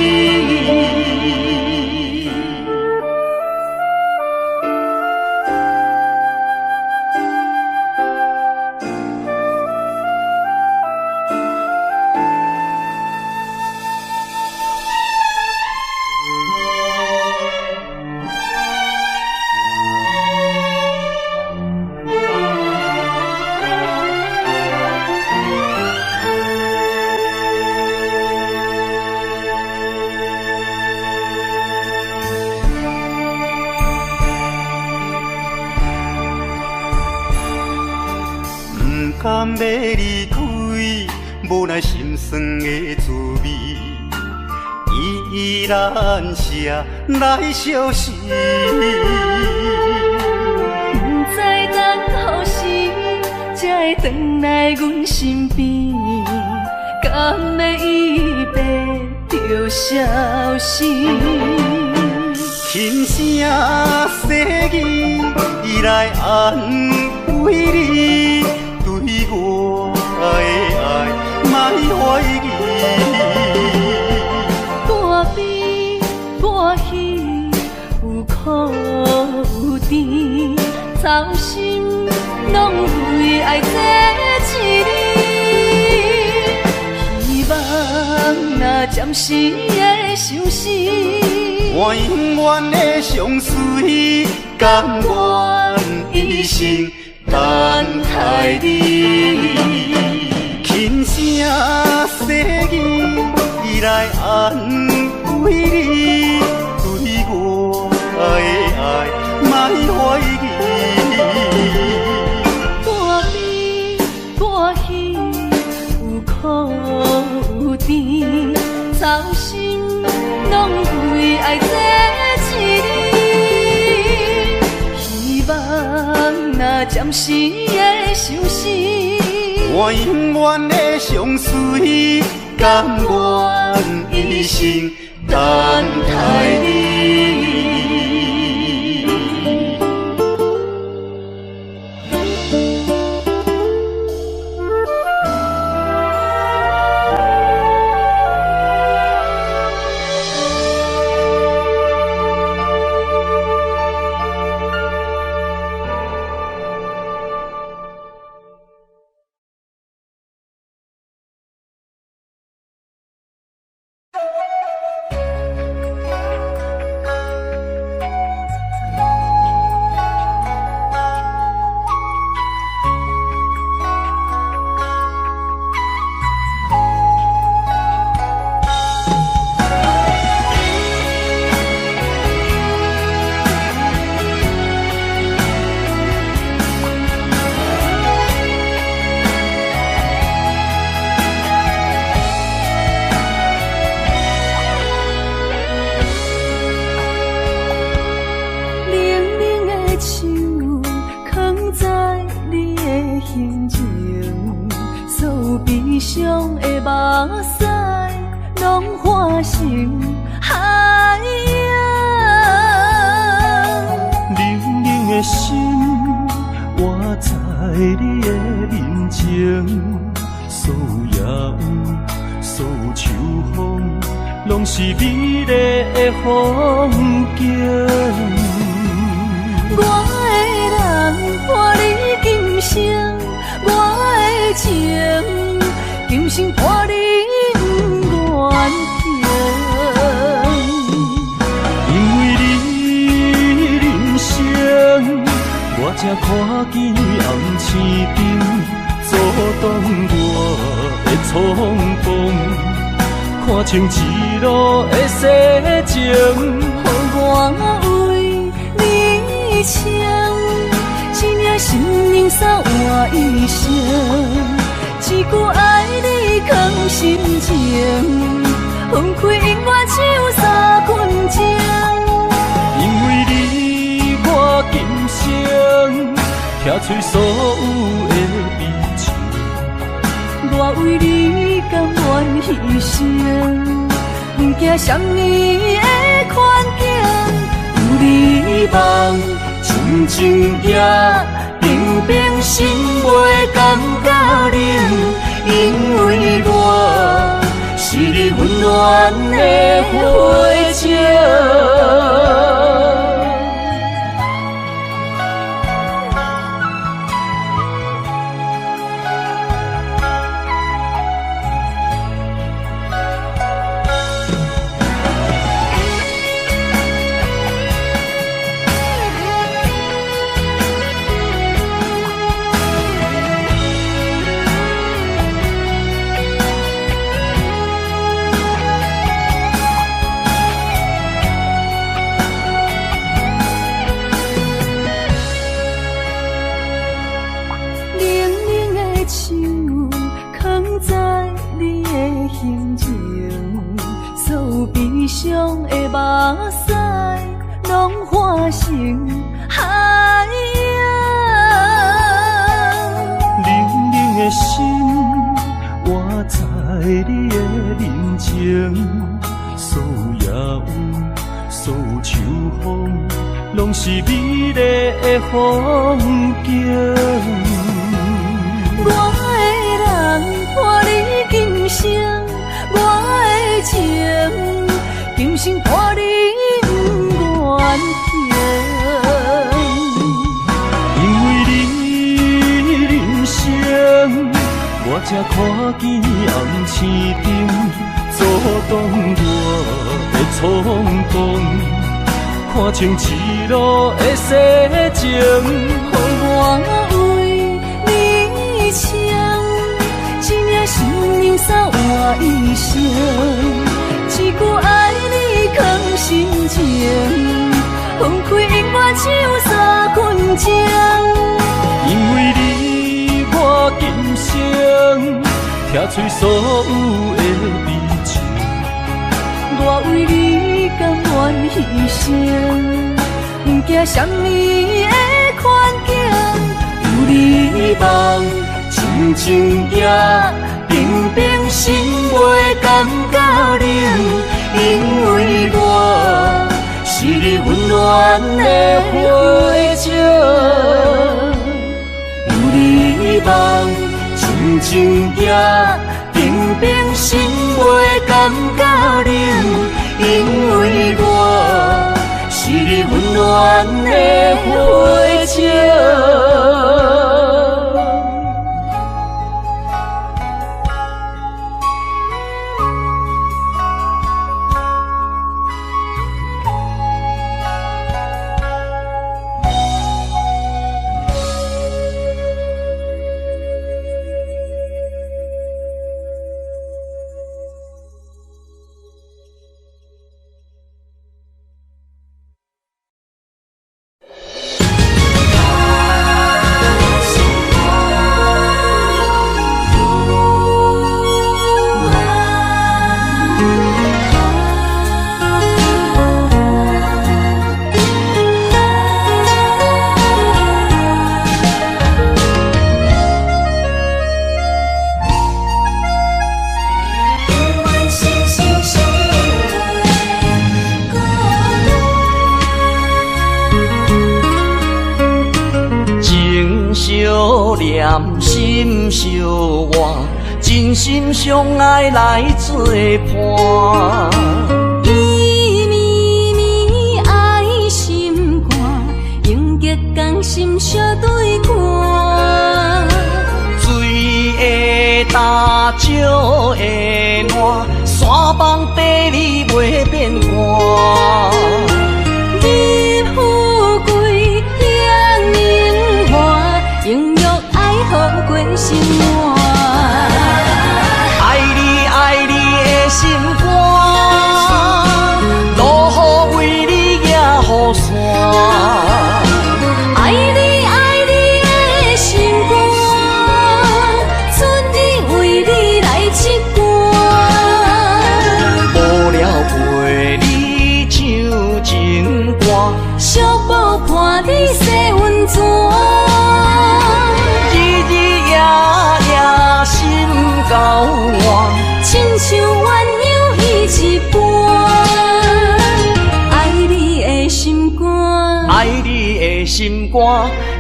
甘要离开，无奈心酸的滋味，依然写来相思。不知等何时才会回来阮身边，甘要伊白着消失。轻声细语，伊来安慰你。对我的爱，莫怀疑。半悲半喜，有苦有甜，操心拢为爱这一日。希望若暂时的相思，我永远的相随，甘愿一生。等待你，轻声细语，伊来安慰你。对我的爱，莫怀疑。半悲半喜，有苦有甜，操心拢为爱这一日。希望若暂时的相思，我永远的相随，甘愿一生等待你。悲伤的目屎，拢化成海洋。冷冷的心，活在你的面前，所有夜，所有秋风，拢是美丽的风景。我的人伴你今生，我的情今生伴你远行。因为你人生，我才看见红青灯阻挡我的匆忙，看清一路的世情，予我为你唱，一领心灵扫换一生，一句爱你藏心情，分开永远只有3分钟。因为你我今生听出所有的悲情，我为你甘愿牺牲，不惊什么的困境，有你梦，真情也平平，心袂感觉冷，因为我是你花情。伤的目屎，拢化成海洋。冷冷的心，我知你的认情，所有野雨，所有秋风，拢是美丽的风景。我的人伴你今生，我的情。今生伴你不愿停，因为你人生，我才看见红青灯，阻挡我的冲动，看清一路的世情。我为你唱，一领心灵扫我一生。一句爱你藏心情，分开永远手三分情。因为你，我今生拆碎所有的悲情。我为你甘愿牺牲，不惊什么的困境。有你梦，亲像夜冰冰心袂感觉冷，因为我是你温暖的花情。有你梦，亲像夜冰冰心袂感觉冷，因为我是你温暖的花情。心相换，真心相爱来作伴。伊绵绵爱心肝，永结同心相对看。水会干，石会烂，山崩地裂袂变卦。你富贵享荣华，永浴爱好过生活。爱你爱你的心肝，落雨为你野雨伞。爱你爱你的心肝，春日为你来唱歌。无聊陪你唱情歌，寂寞看你洗温泉。日日夜夜心交换，亲像鸳鸯彼一般。爱你的心肝，爱你的心肝，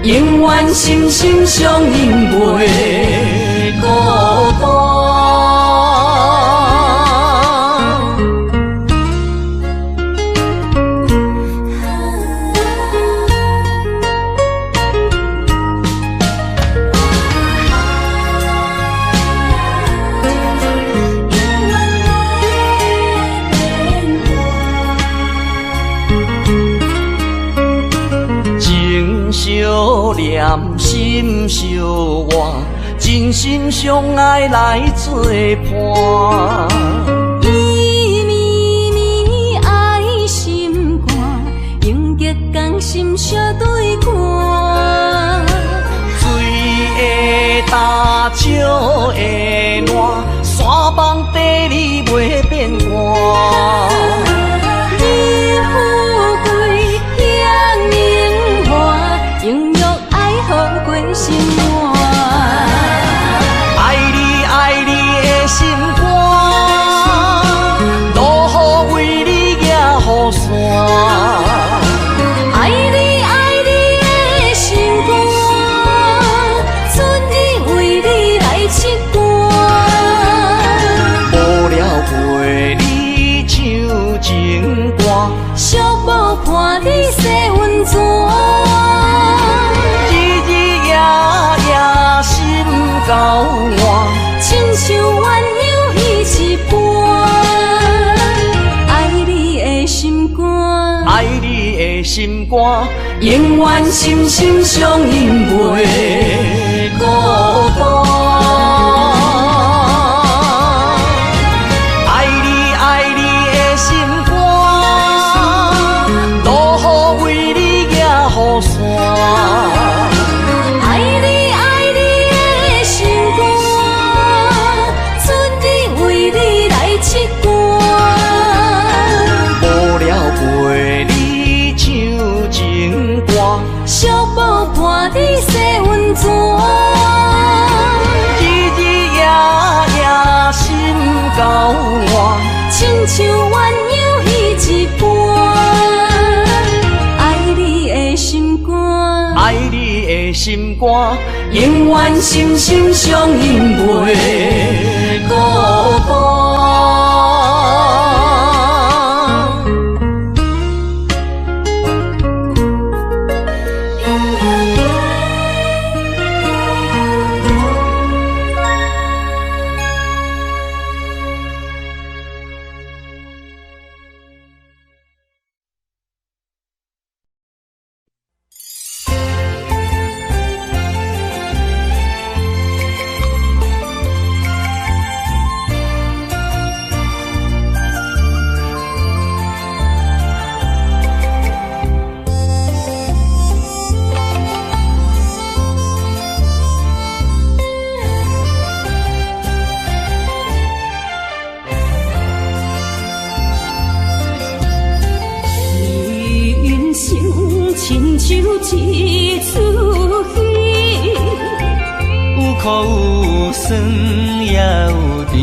永远心心相印袂孤单。心相活，真心相爱来作伴。伊绵绵爱心肝，永结同心相对看。水的大，石的烂，山崩地裂袂变卦。你富贵享荣华，永浴爱好过生活。爱你爱你的心肝，落雨为你举雨伞。爱你爱你的心肝，春日为你来唱歌。无聊陪你唱情歌，小宝伴你洗温泉。日日夜夜心交换，亲像鸳鸯彼一般。爱你的心肝，爱你的心肝，永远心心相印袂孤单。爱你爱你的心肝，落雨为你举雨伞。爱你爱你的心肝，春日为你来唱歌。无聊陪你唱情歌，小宝伴你洗温泉。日日夜夜心交换，亲像鸳鸯彼一般。爱你的心肝，爱你的心肝，永远心心相印袂孤单。亲像一出戏，有苦有酸也有甜，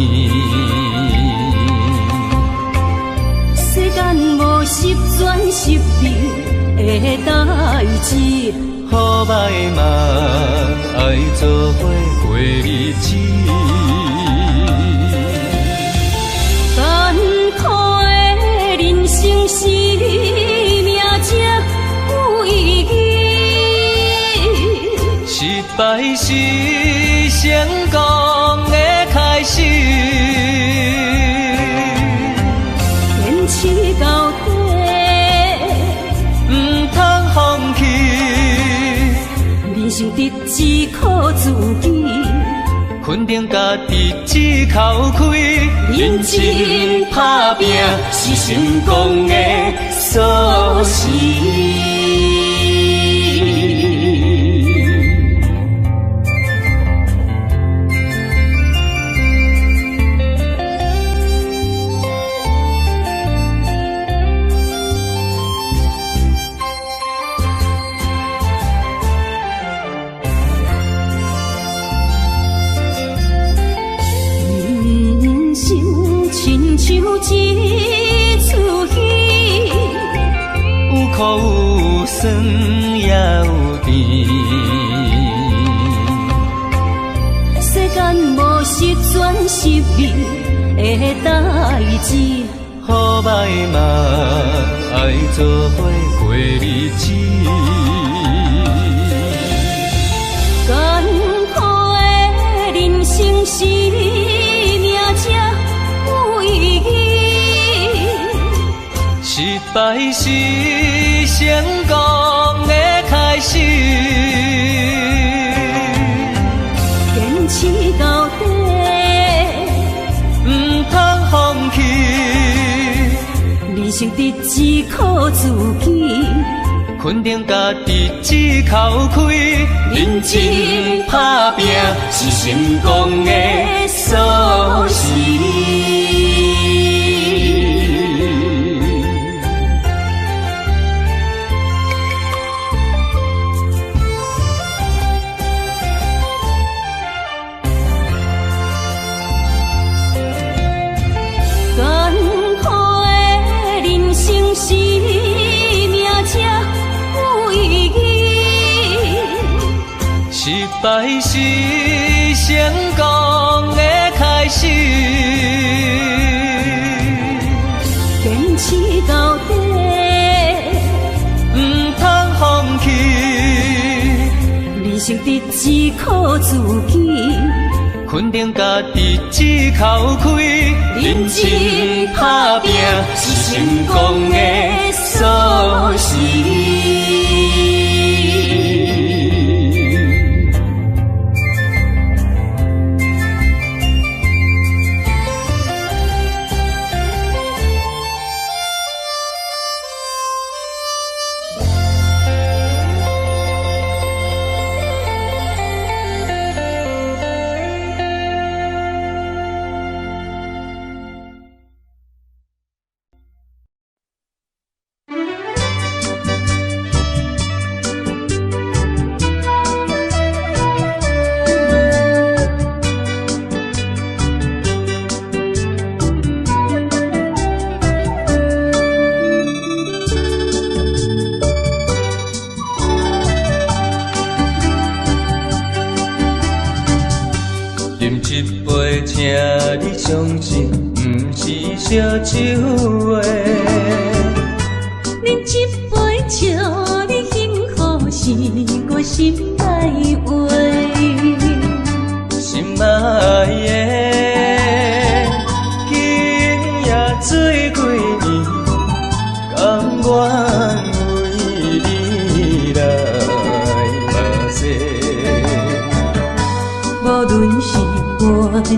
世间无十全十美的代志，好歹嘛爱做伙过日子。艰苦的人生是命才有意义，失败是成功的开始，坚持到底，不通放弃。人生得只靠自己，肯定家己只口开，认真打拼是成功的锁匙。亲像一出戏，有苦有酸也有甜，世间无十全十美的代志，好歹嘛爱做伙过日子。艰苦的人生是命才有意义，失败是成功的开始，底，唔通放弃。人生得只靠自己，肯定家己只口开，认真打拼是成功的锁匙。失败是成功的开始，坚持到底，唔通放弃。人生得只靠自己，肯定家己只口开，认真打拼是成功的锁匙。饮一杯，请你相信，不是烧酒话。饮一杯，祝你幸福，是我心内话。心爱的，今夜水几年，甘愿为你来目屎。无论是我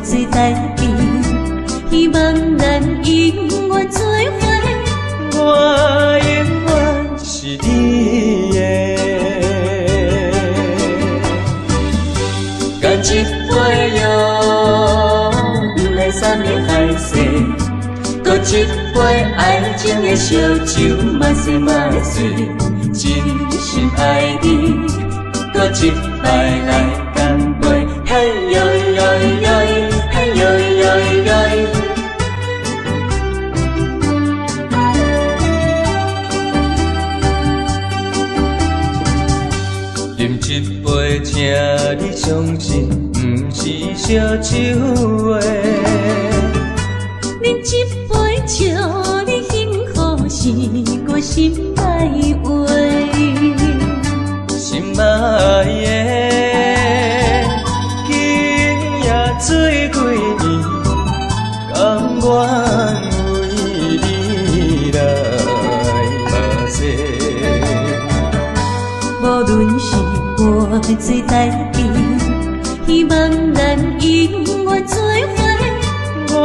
最台边，希望咱永远做伙。我永远是你的。干一杯哟，不来三年海誓，搁一杯爱情的烧酒，嘛说嘛醉，真心爱你，搁一摆来干杯。嘿呦呦呦，嘿呦呦呦。饮一杯，请你相信，不是烧酒话。饮一杯，祝你幸福，是我心内话。心爱的，今夜水几年，甘愿为你来目屎。无论是我最台边，希望咱永远做伙。我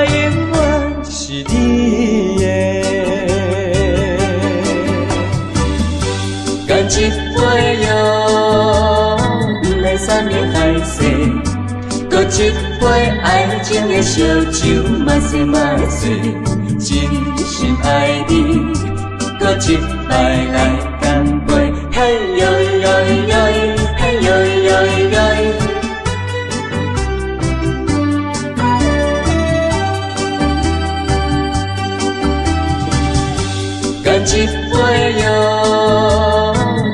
永远是你的。干一杯哟，不来三年海誓，搁一杯爱情的烧酒，嘛说嘛醉，真心爱你，搁一摆来干杯。嘿呦呦呦，嘿呦呦呦。干一杯哟，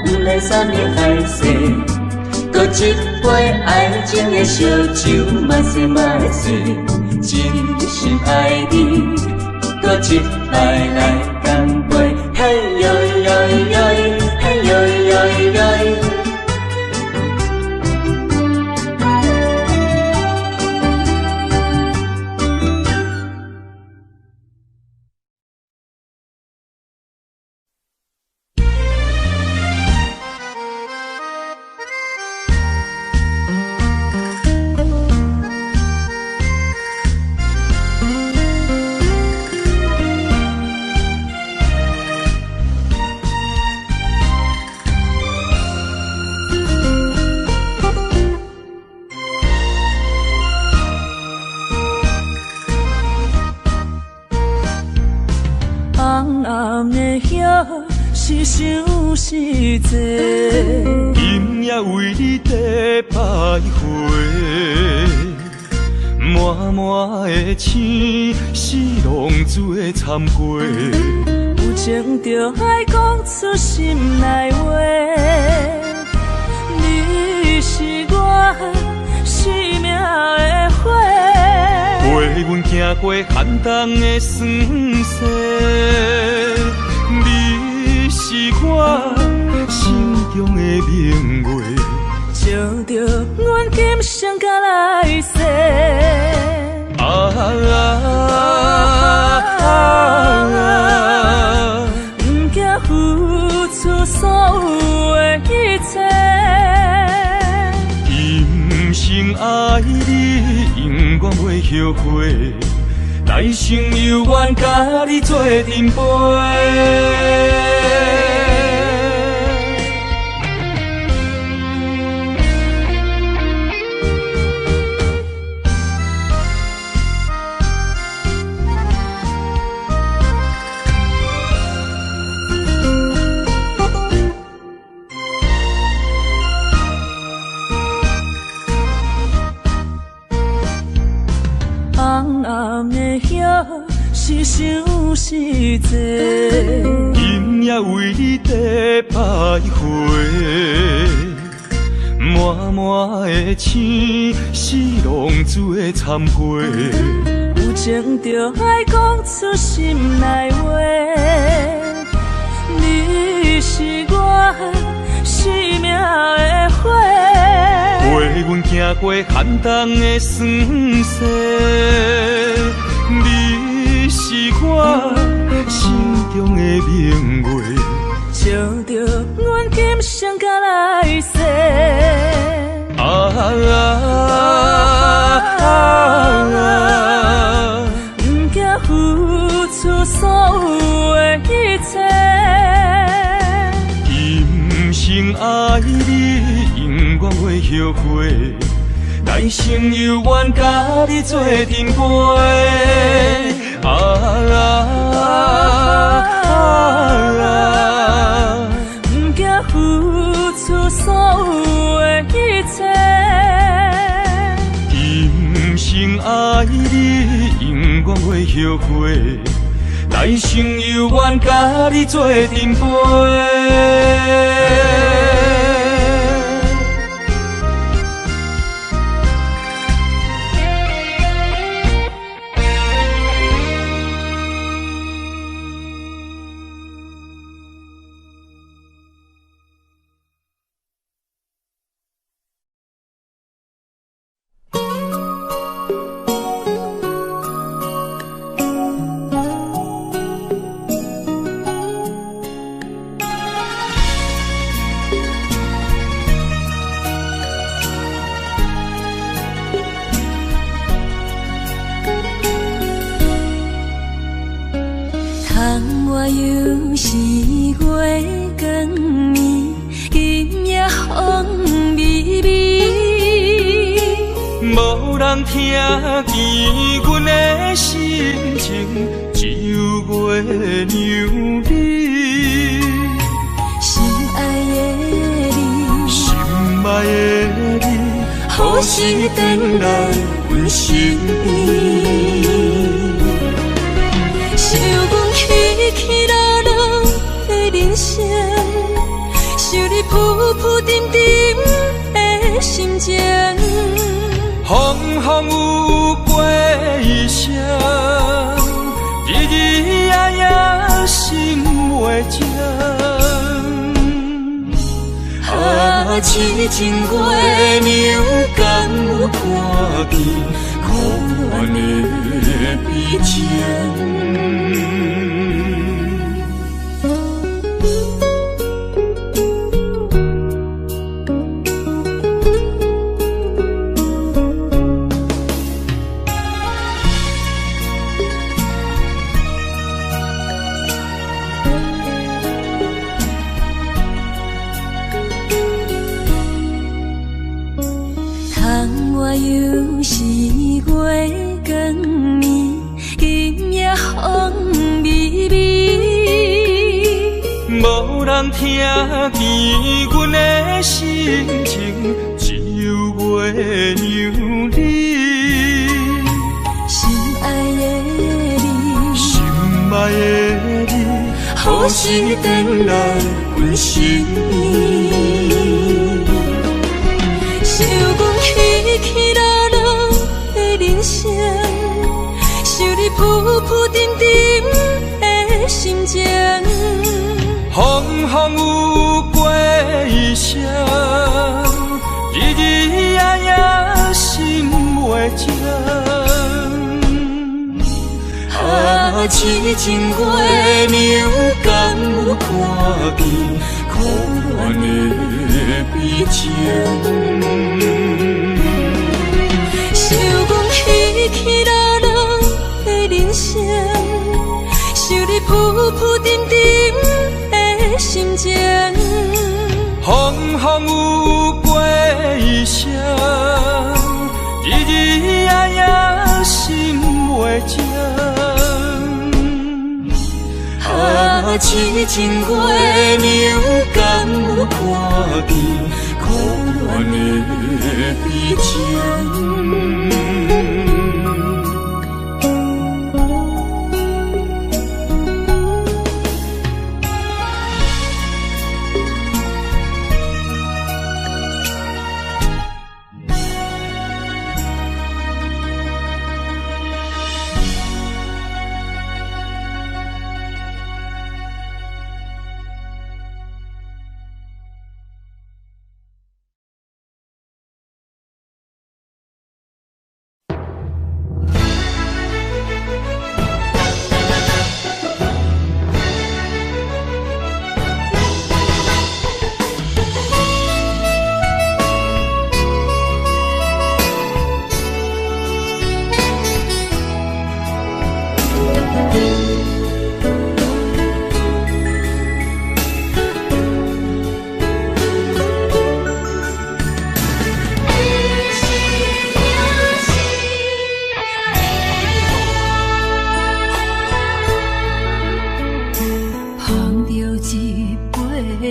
不来三年海誓，搁一杯爱情的烧酒，嘛说嘛醉，真心爱你，搁一摆来干杯。嘿呦呦呦，嘿呦呦呦。叶是想是多，今夜为你在徘徊，满满的青是浪做参过。有情就爱讲出心内话，你是我生命的花，陪阮行过寒冬的酸涩，你是我心中的明月，照着阮今生甲来世。不惊付出所有的一切，今生爱你，永远袂后悔。来生有缘，甲你做阵陪。红暗的叶是想是多，今夜为你在徘徊，满满的青是浪做参过。有情就爱讲出心内话，你是我生命的花，陪阮行过寒冬的酸涩，你是我心中的明月，照着阮今生甲来世。不惊付出所有的一切，今生爱你，永远袂后悔。来生有缘，甲你做阵陪。不惊付出所有的一切，今生爱你，永远袂后悔。来生有缘，甲你做阵陪。我又是月光暝，今夜风微微，无人听见阮的心情，只有月娘你。心爱的你，心爱的你，何时回来阮身边？想阮起起落落的人生，想你浮浮沉沉的心情。风风有过一声，日日夜夜心袂静。痴情月娘敢有看见苦恋的悲情？我又是月光暝，今夜风微微，人听见阮的心情，只有月娘你。心爱的你，心爱的你，何时回来阮身边？想阮起起落落的人生，想你浮浮沉沉的心情。风风有过一声，日日夜夜心袂静。啊，痴情月娘敢有看见苦恋的悲情？想阮起起落落的人生，想你浮浮沉沉的心情。风风有过一声，日日夜夜心袂静。啊，痴情月娘敢有看见苦恋的悲情？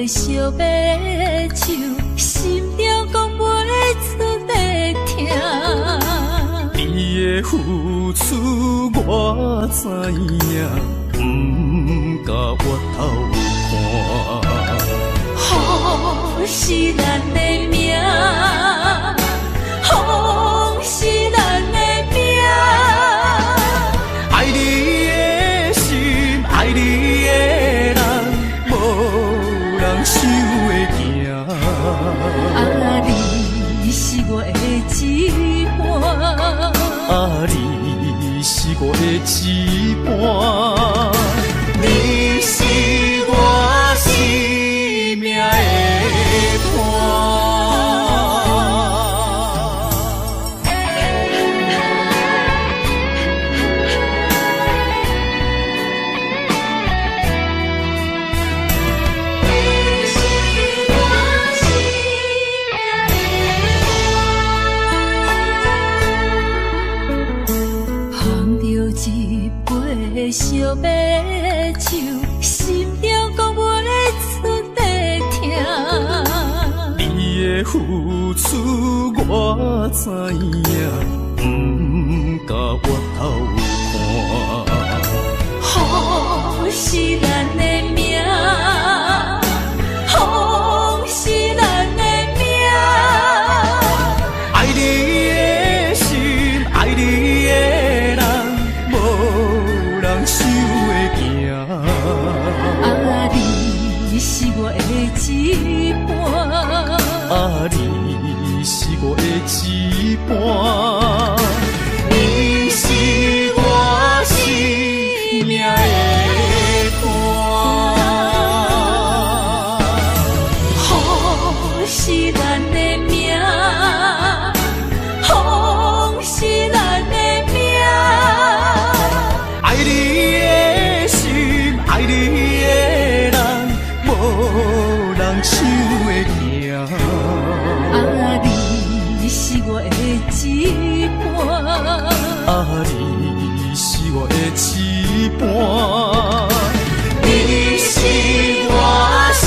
烧白手，心中讲袂出的痛。你的付出我知影，不甲我头看。雨是咱的命，风是咱的命。爱你的心，爱你的人，无人想会行。啊，你是我的一半，啊，你是我的一半，你是我生命的伴。烧白手，心中讲袂出的痛。你的付出我知影，不甲我头看。雨是咱的命，风是咱的命。爱你的心，爱你的人，无人想会行。啊，你是我的一半，啊，你是我的一半，你是我生命的伴。雨是咱的命，风是咱的命。爱你的心，爱你的人，无人想会行。啊，你是我的一半，啊，你是我的一半，你是我生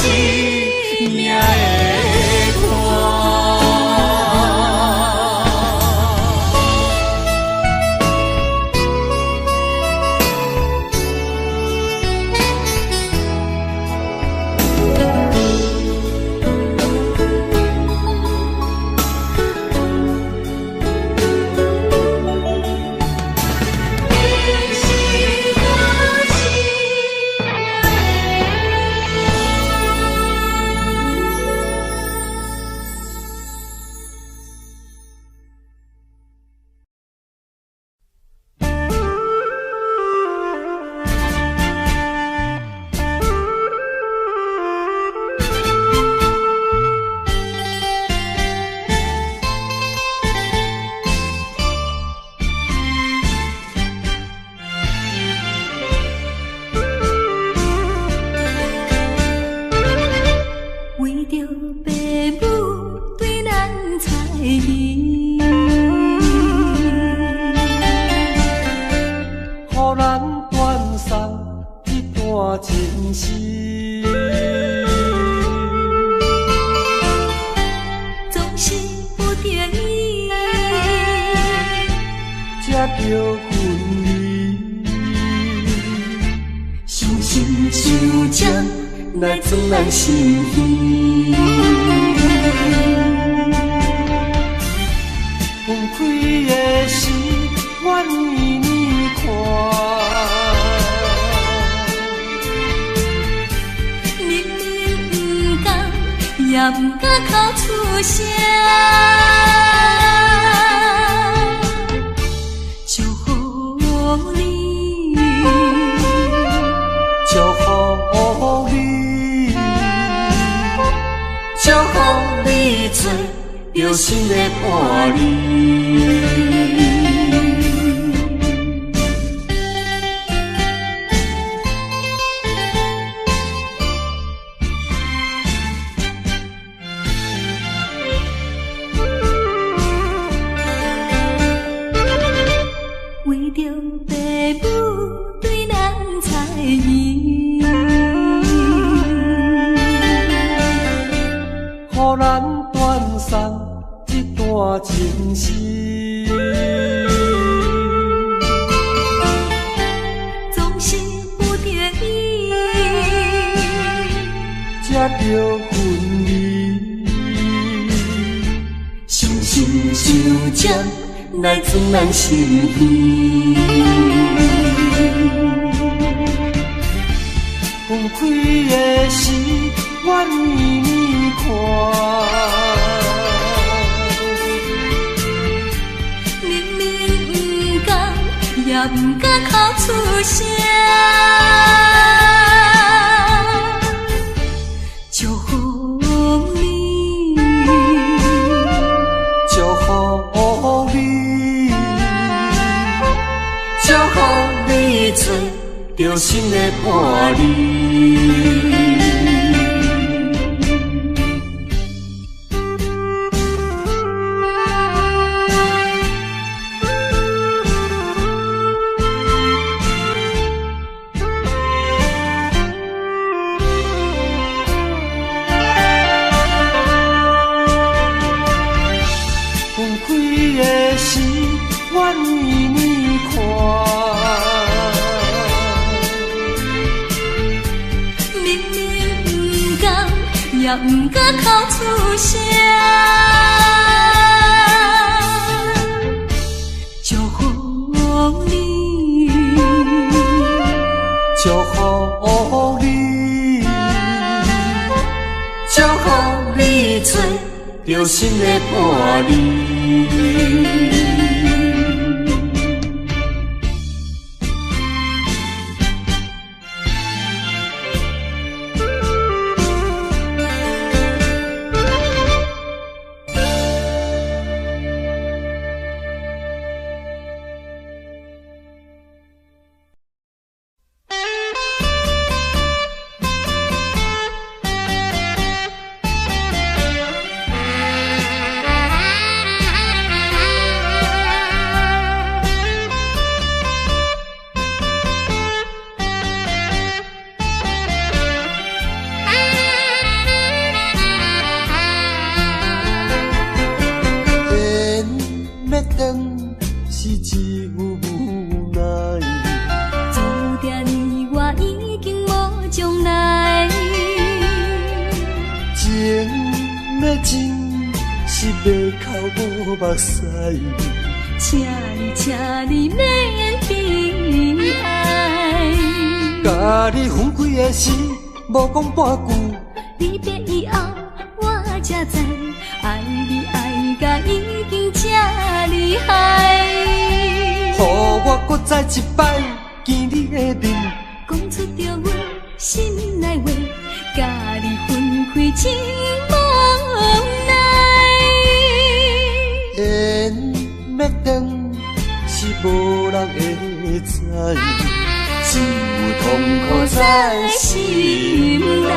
着分离。伤心像针来钻咱心耳，分开的时，我年年看。明明不甘，也不敢哭出声。祝福你，祝福你，祝福你做着新的伴侣。为着爸母对咱猜疑，予咱断送一段情丝。总是不得已，才着分离。伤心像针来钻咱心耳，分开的时，我年年看。明明不甘，也不敢哭出声。祝福你，祝福你，祝福你做着新的伴侣。分开的时，我年年看。明明不甘，也不敢哭出声。祝福你，祝福你，祝福你做着新的伴侣。要等是一份无奈，注定你我已经无将来。情要真是要哭无目屎，请你免悲哀。甲你分开的时，无讲半句，离别以后我才知，爱你爱甲已经这厉害。予我搁再一摆见你的面，讲出着阮心内话，甲你分开真无奈。缘要等是无人会知，只有痛苦在心内。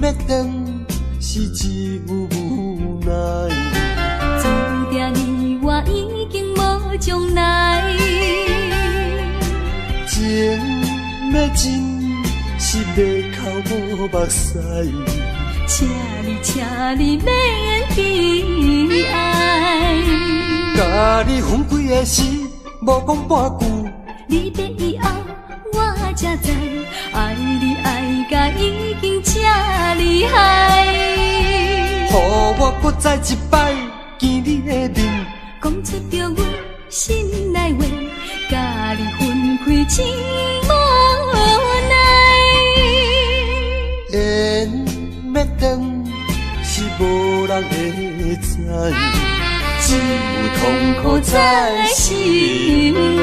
要等是一份无奈，注定你我已经无将来。个口无目屎。请你免悲哀。甲你分开的时，无讲半句。离别以后，我才知爱你爱甲已经这厉害。予我搁再一摆见你的面，讲出着阮心内话，甲你分开真无奈。缘要断是无人会知，只有痛苦在心内。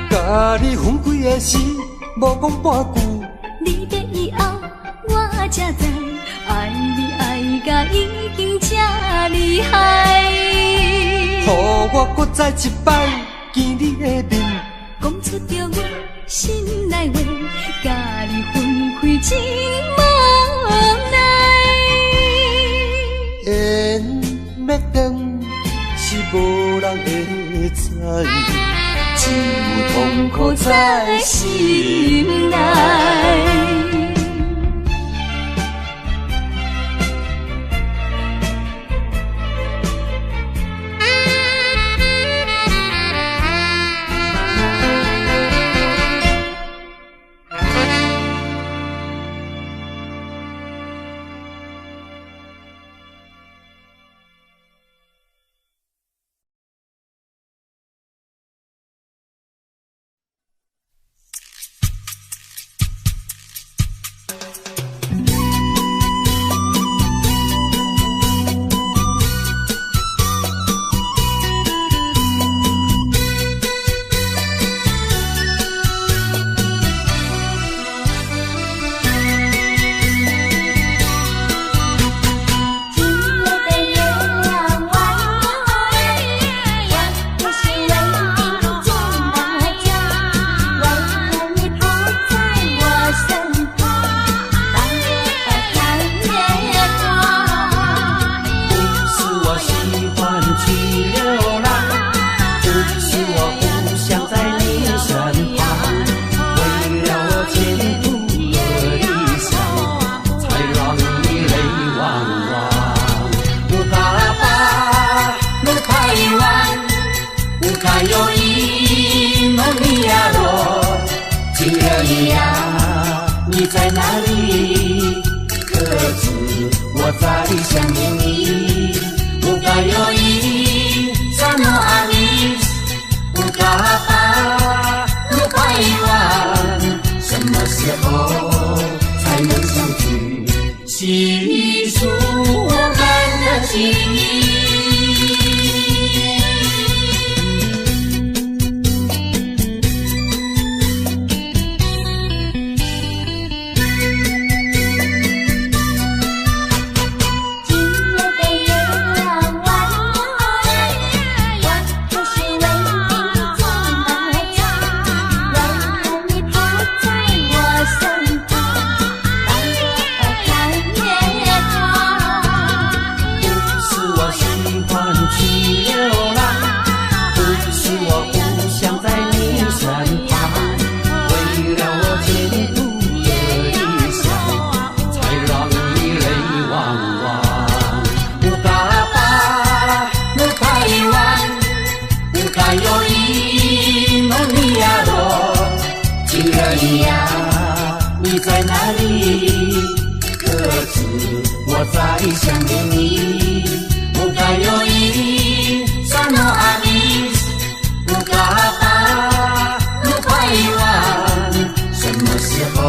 甲你分开的时，无讲半句。离别以后，我才知爱你爱甲已经这厉害。予我搁再一摆见你的面，讲出着阮心内话，甲你分开真无奈。缘要断是无人会知，只有痛苦在心内。你在哪里？可知我在想念你？不该有意，萨诺阿米，不该把路快完，什么时候才能相聚？细数我们的情谊。你在哪里？可知我在想念你？不该有意，萨诺阿米，不该把路快完，什么时候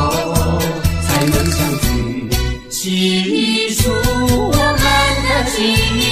才能相聚？细数我们的情谊。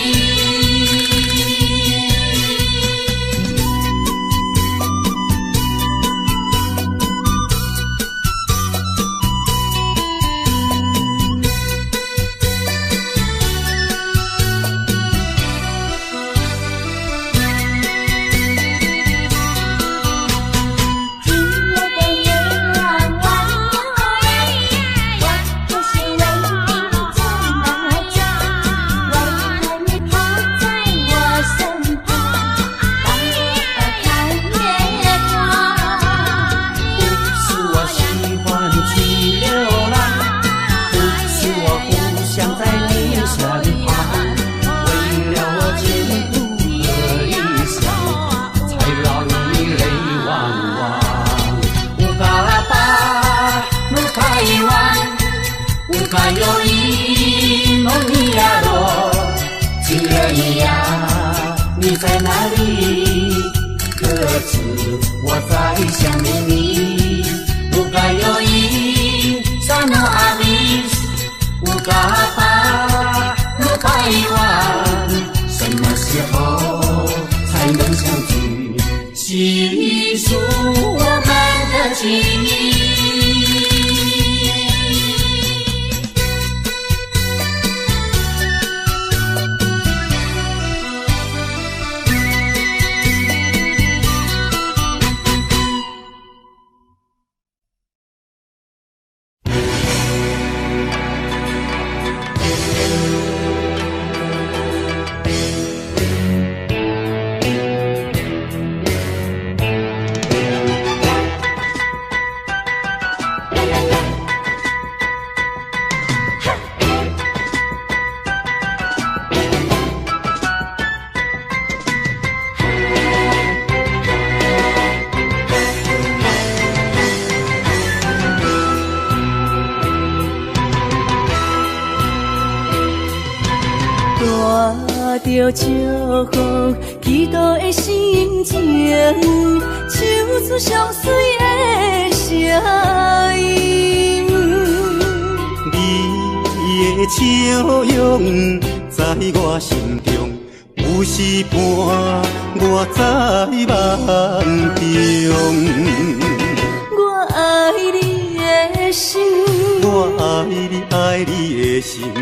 梦里呀落，情人呀，你在哪里？可知我在想念你？不该有一刹那阿弥，不该把路白完，什么时候才能相聚？细数我们的情谊。着祝福祈祷的心情，唱出相随的声音。你的笑容在我心中，有时伴我在梦中。我爱你的心，我爱你，爱你的心。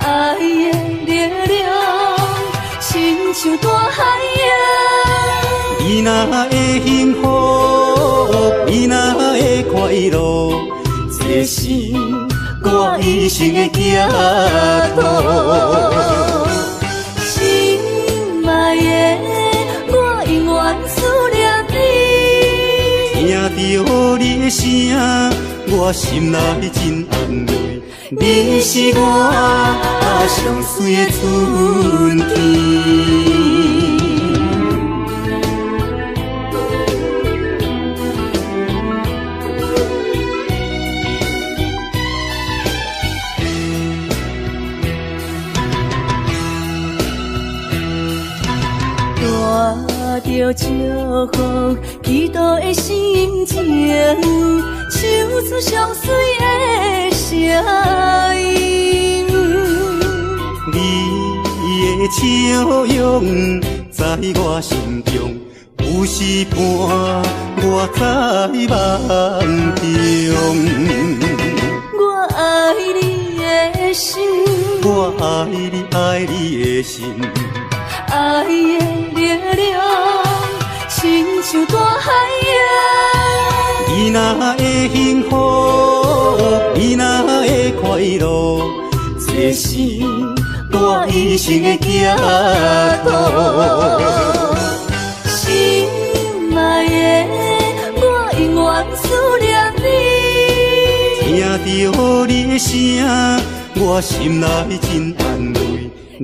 爱的力量，亲像大海洋。你若会幸福，你若会快乐，这是我一生的寄托。心爱的，我永远思念你。听着你的声，我心内真安慰。你是我相随的春天。带着祝福祈祷的心情，唱出相随的声音。你的笑容在我心中，有时伴我在梦中。我爱你的心，我爱你，爱你的心。爱的力量，亲像大海洋。你若会幸福，你若会快乐，这是我一生的寄托。心爱的，我永远思念你。听着你的声，我心内真安慰。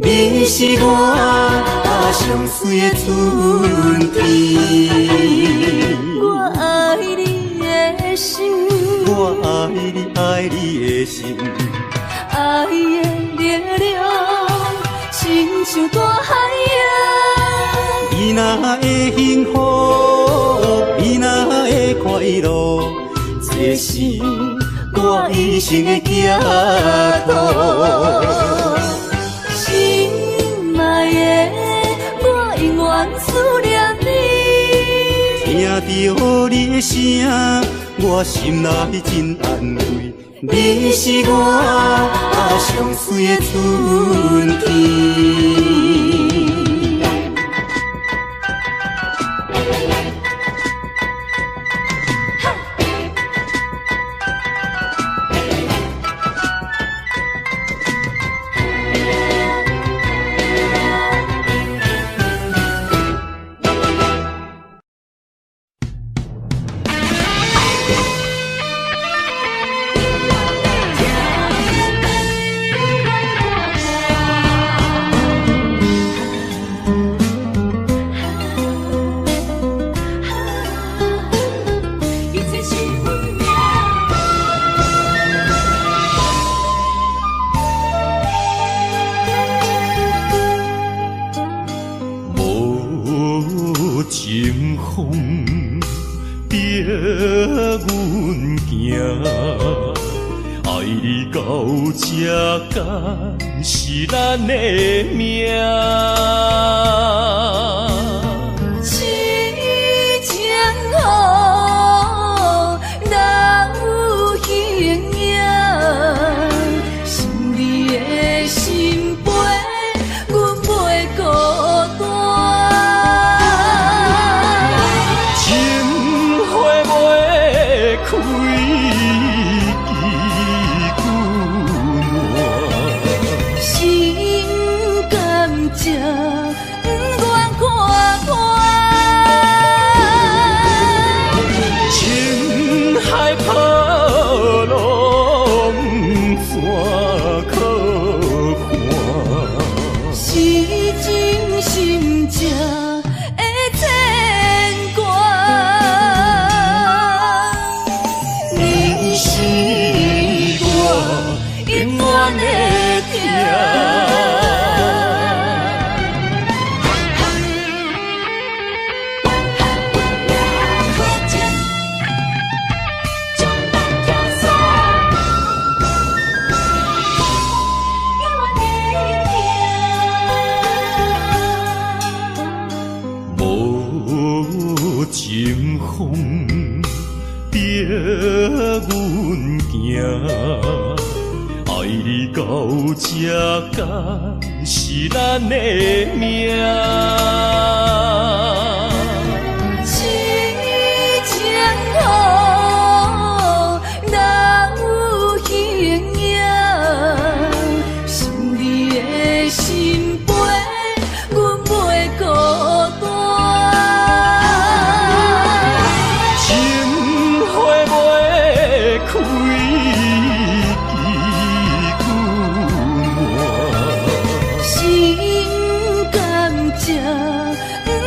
你是我相随的春天。我爱你的心，我爱你，爱你的心。爱的力量，亲像大海洋。你若会幸福，你若会快乐，这是我一生的寄托。心爱的，我永远思念你。听着你的声，我心内真安慰。你是我相随的春天。干是咱的命。痴情好，哪有形影？心里的心扉，阮袂孤单。情花袂开。情不愿看破，情海波浪怎可看？是真心正的牵挂。你是我永远的疼。情风逼阮行，爱你到这干是咱的命。痴情好，哪有形影？心里的心扉，阮袂孤单。开心甘情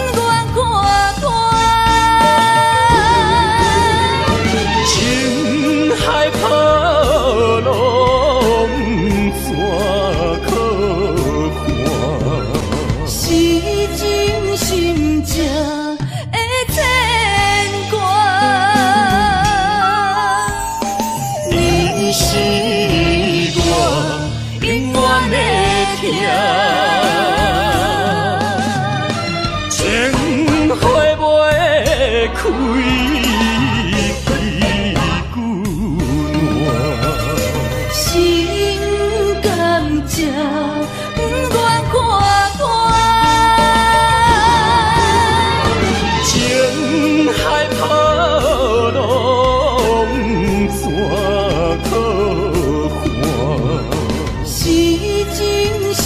不愿看破，情海波浪怎可看？是真心正的牵挂。你是我永远的疼，情花袂开，心甘情不愿看破，情海波浪怎可看？是真心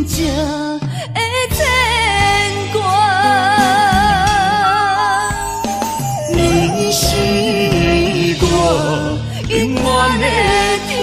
正的牵挂。你是我永远的疼。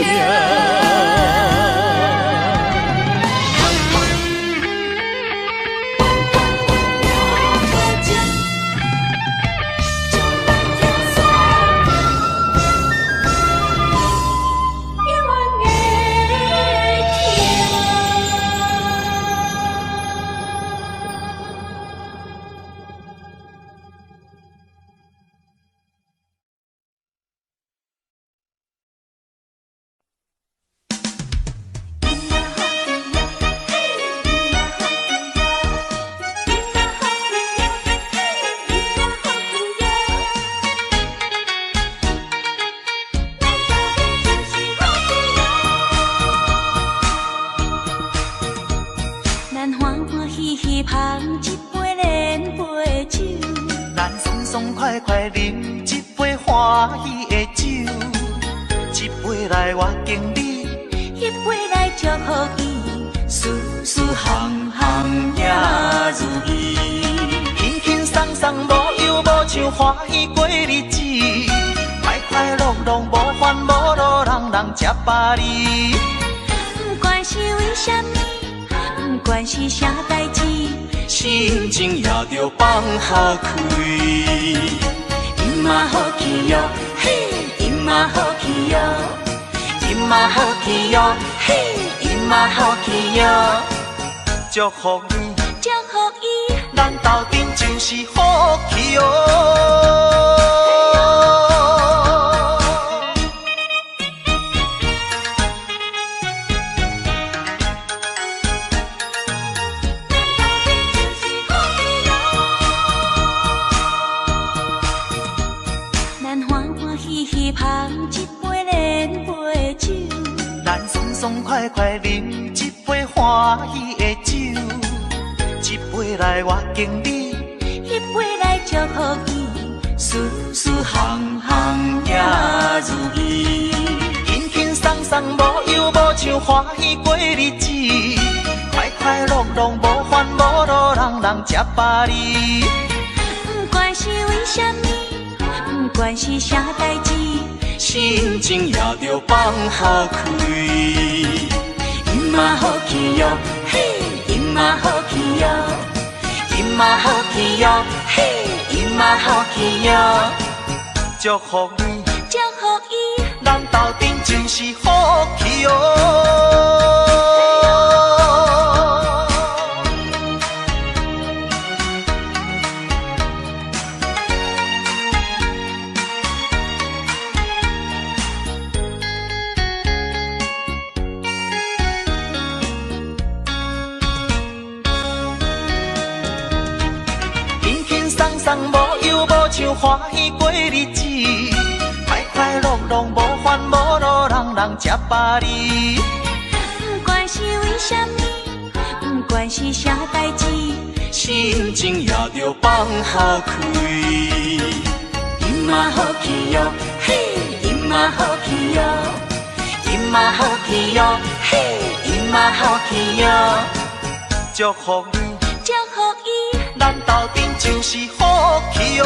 快快饮一杯欢喜的酒，一杯来我敬你，一杯来祝福伊，事事行行也如意，轻轻松松无忧无愁，欢喜过日子，快快乐乐无烦无恼，人人吃饱哩。不管是为什么，不管是啥代志，心情也着放好开。因嘛好气哟，嘿，因嘛好气哟，因嘛好气哟，嘿，因嘛好气哟，祝福你，祝福伊，咱斗阵就是好气哦。快快饮一杯欢喜的酒，一杯来我敬你，一杯来祝福伊，事事行行也如意，轻轻松松无忧无愁，欢喜过日子，快快乐乐无烦无恼，人人吃饱哩。不管是为什么，不管是啥代志，心情也着放好开。因嘛好气哟，嘿，因嘛好气哟，因嘛好气哟，嘿，因嘛好气哟，祝福你，祝福伊，咱斗阵就是好气哦。无忧无愁，欢喜过日子，快快乐乐无烦无恼，人人吃饱哩。不管是为什么，不管是啥代志，心情也着放好开。因嘛好气哟，嘿，因嘛好气哟，因嘛好气哟，嘿，因嘛好气哟，祝福你，祝福伊，咱斗阵就是好气哦。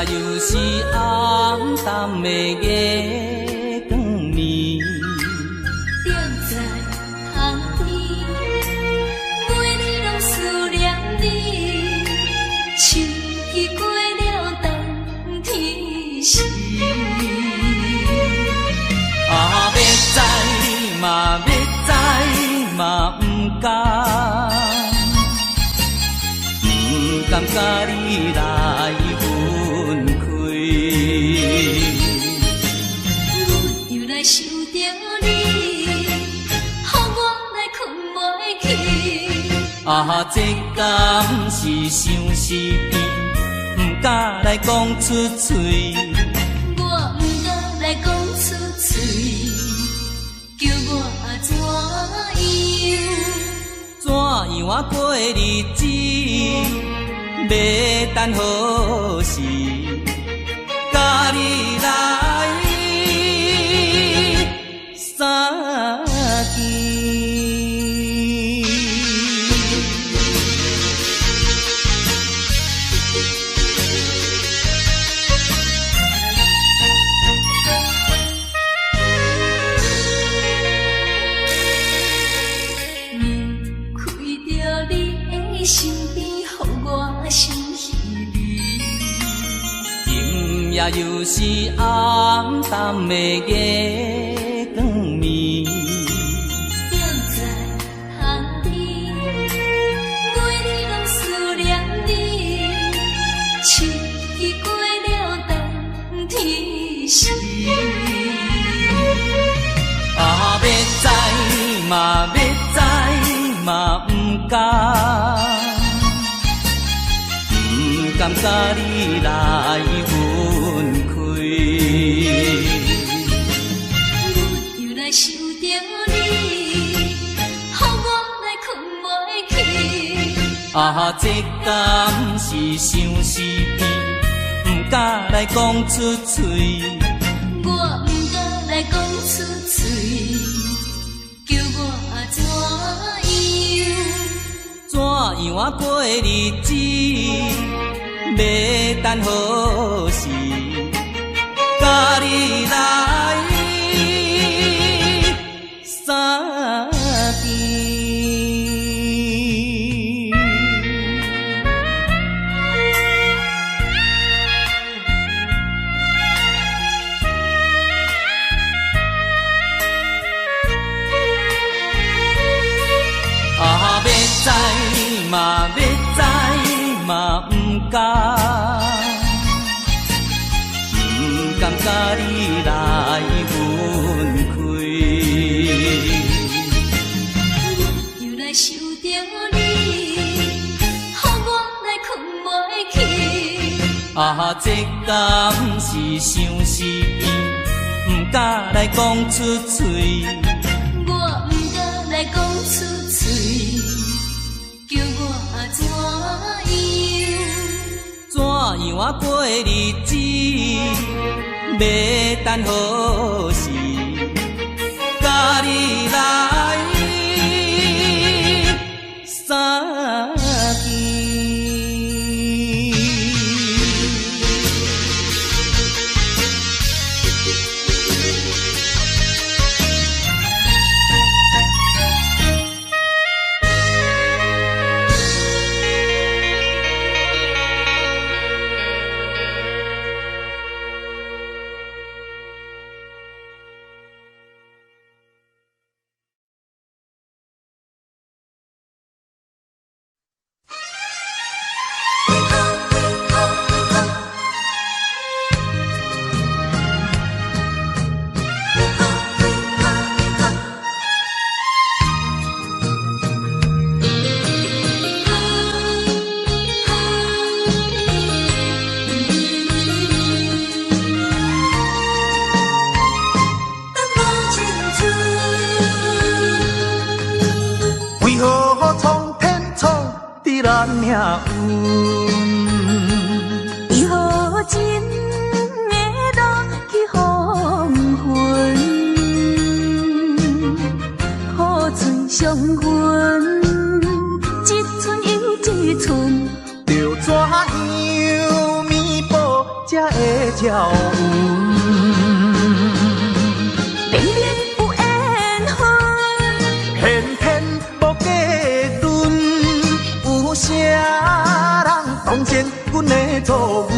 又是暗淡的月光暝，踮在巷边，每日拢思念你，秋已过了冬天时。啊，要知嘛要知嘛不敢，不甘甲你来分开。阮又来想着你，予我来困袂去。啊，这敢是相思甜，不敢来讲出嘴。我不敢来讲出嘴，叫我怎样啊过日子，要等何时？甲你来相见。夜又是暗淡的月光暝，踮在巷边，每日拢思念你，秋已过了冬天时。啊，要知嘛要知嘛不敢，不甘甲你来分开。阮又来想着你，予我来困袂去。啊，这敢是相思甜，不敢来讲出嘴。我不敢来讲出嘴，叫我怎样啊过日子？要等何时？甲你来相见。要知嘛，要知嘛，不甘甲你来分开。又来想着你，予我来困袂去。这敢是相思，不敢来讲出嘴。我不敢来讲出嘴，叫我怎样啊过日子？要等何时？甲你来相见。咱命运，为何真会落去黄昏？雨水伤痕，一寸又一寸，着怎样弥补才会照运？明明有缘分，偏偏无计阵。有啥人当前阮的错误？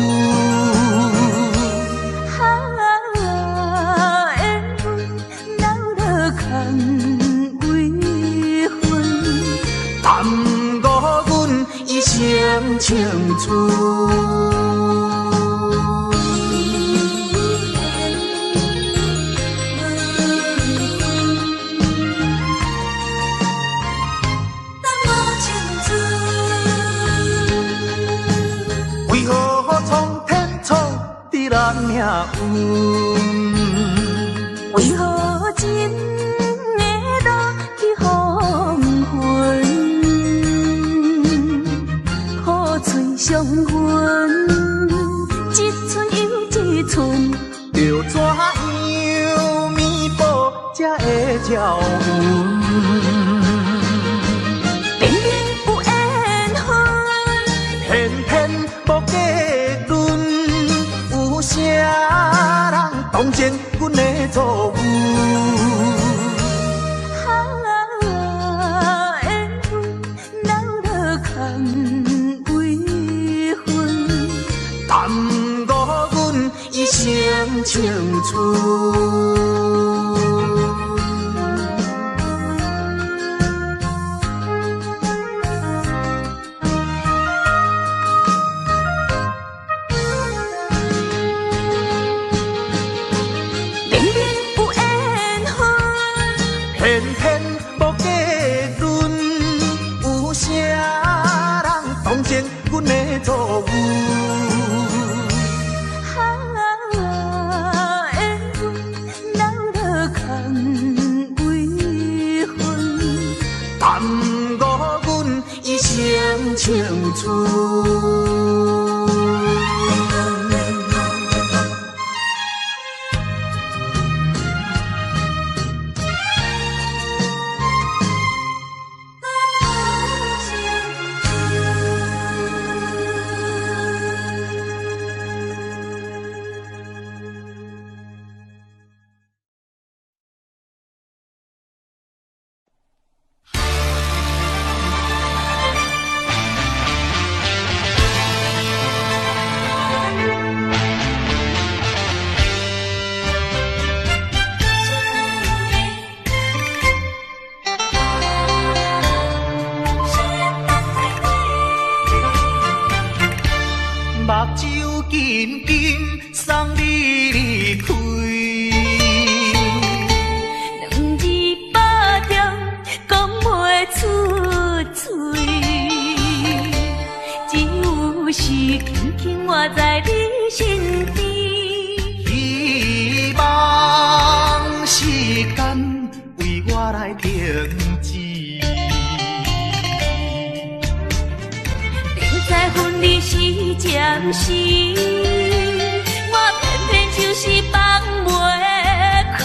缘分闹落空为分，耽误阮一生青春。咱命运，为何真会落去黄昏？雨水伤痕，一寸又一寸，着怎样弥补才会照运？明明有缘分，偏偏无计阵。有啥人当前阮的错误？缘分闹落空为分，耽误阮一生青春。偏偏无计阵，有啥人当前阮的错误？缘分闹落空为分，耽误阮一生青春。出嘴，只有是轻轻活在你身边。希望时间为我来停止。明知分离是暂时，我偏偏就是放袂开。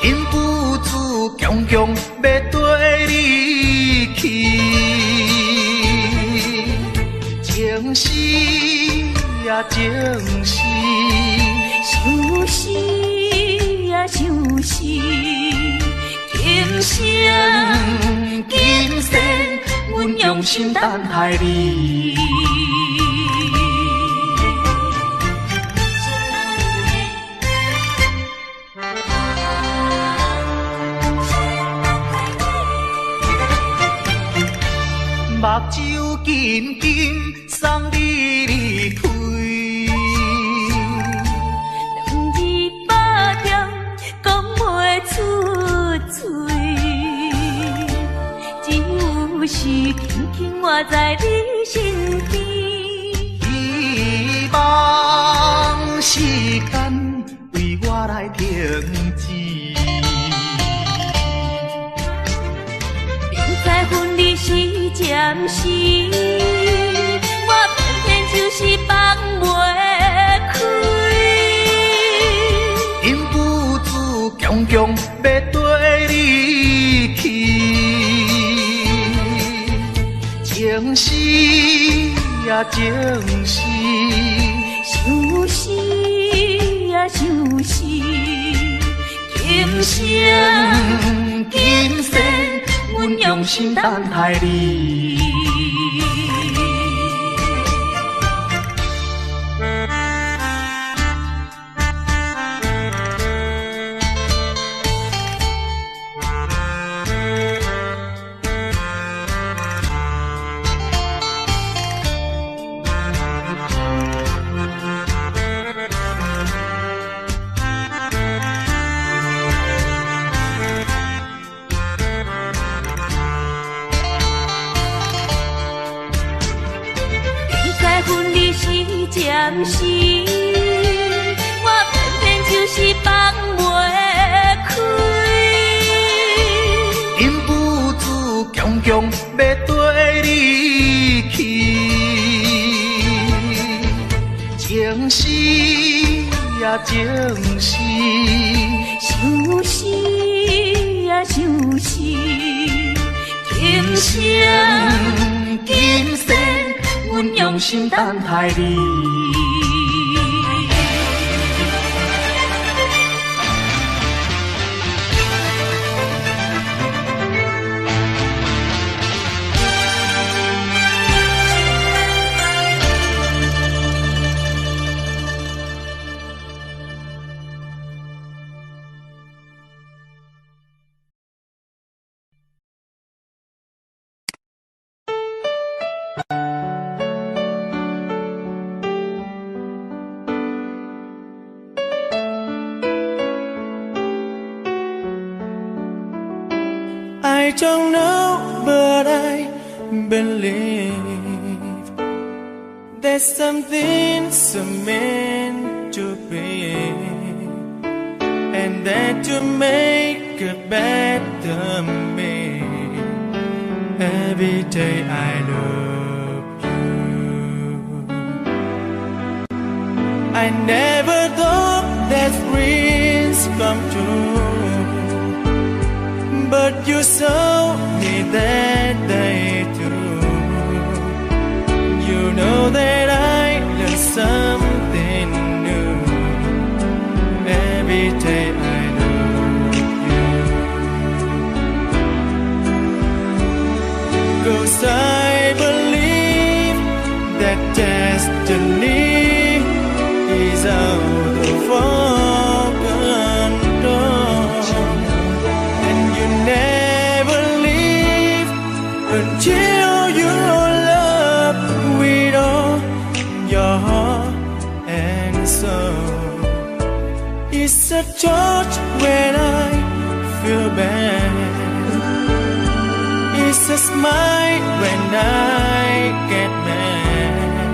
因父子强强要跟你去，情丝呀情丝，想死呀想死，今生今生，阮用心等待你。目睭紧紧送你离开。讲袂出嘴，只有是轻轻活在你身边。希望时间为我来停止。明知分离是暂时，我偏偏就是放袂开。强强要跟你去，情丝呀情丝，想死呀想死，今生今生，阮用心等待你。暂时，我偏偏就是放袂开。因父子强强要跟你去，情丝呀情丝，想死呀想死，今生今生，阮用心等待你。I don't know, but I believe there's something so meant to be, and that to make a better me. Every day I love you. I never thought that dreams come true, but you saw me that day too. You know that I learned something new. Every day I love you. 'Cause I believe that destiny is out of our control, and you never leave until you love with all your heart and soul. It's a touch when I feel bad, mind when I get mad.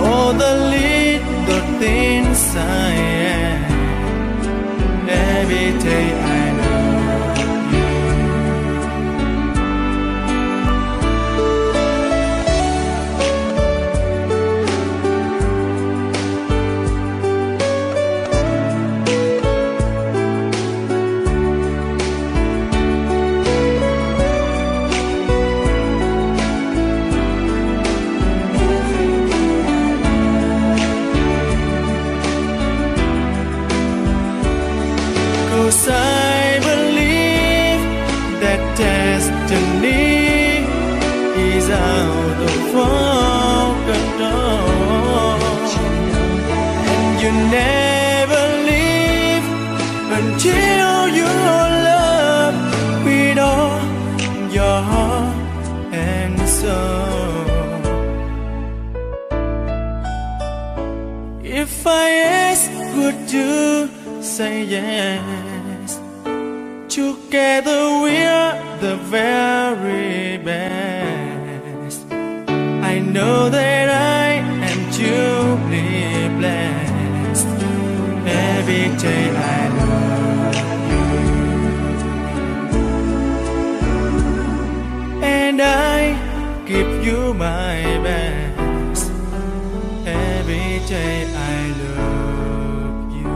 All the little things I am. Every day I love you. 'Cause I believe that destiny is out of our control, and you never leave until you love with all your heart and soul. If I ask, would you say yes? Together we're the very best. I know that I am truly blessed. Every day I love you, and I give you my best. Every day I love you.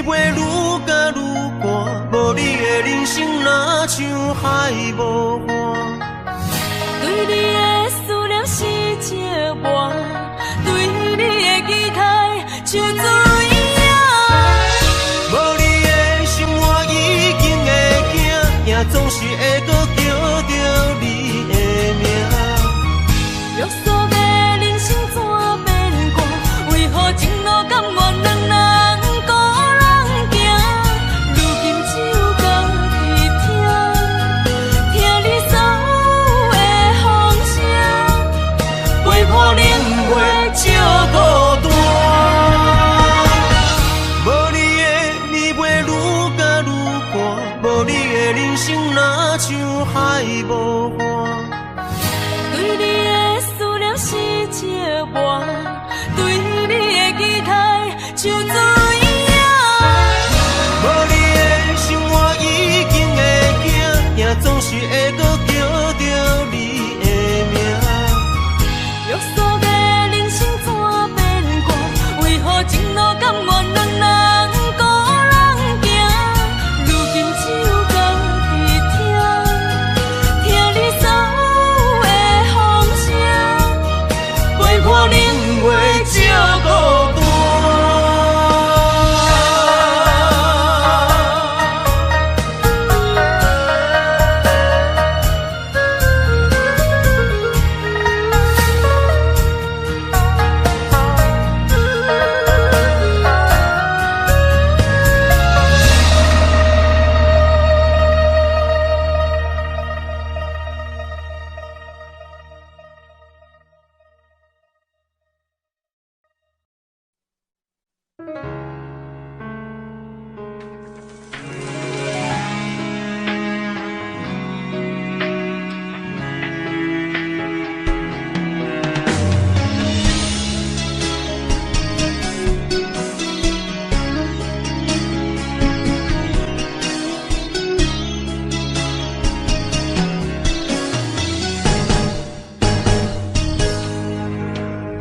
袂愈像海无岸。对你的思念是一碗，对你的期待像水影。无你的心我已经会惊，也总是会搁叫着你的名。约束的人生怎变卦？为何前路甘愿两人孤人行？如今只有家己听你所有的风声，陪伴冷月照孤单。无你的暝袂愈加愈寒，无你的人生若像海无岸。对你的思念是一碗，对你的期待像水影。无你的心我已经会惊，也总是会搁叫着你的名。约束的人生怎变卦？为何前路甘愿两人孤人行？如今只有家己听你所有的风声，陪伴冷月照孤单。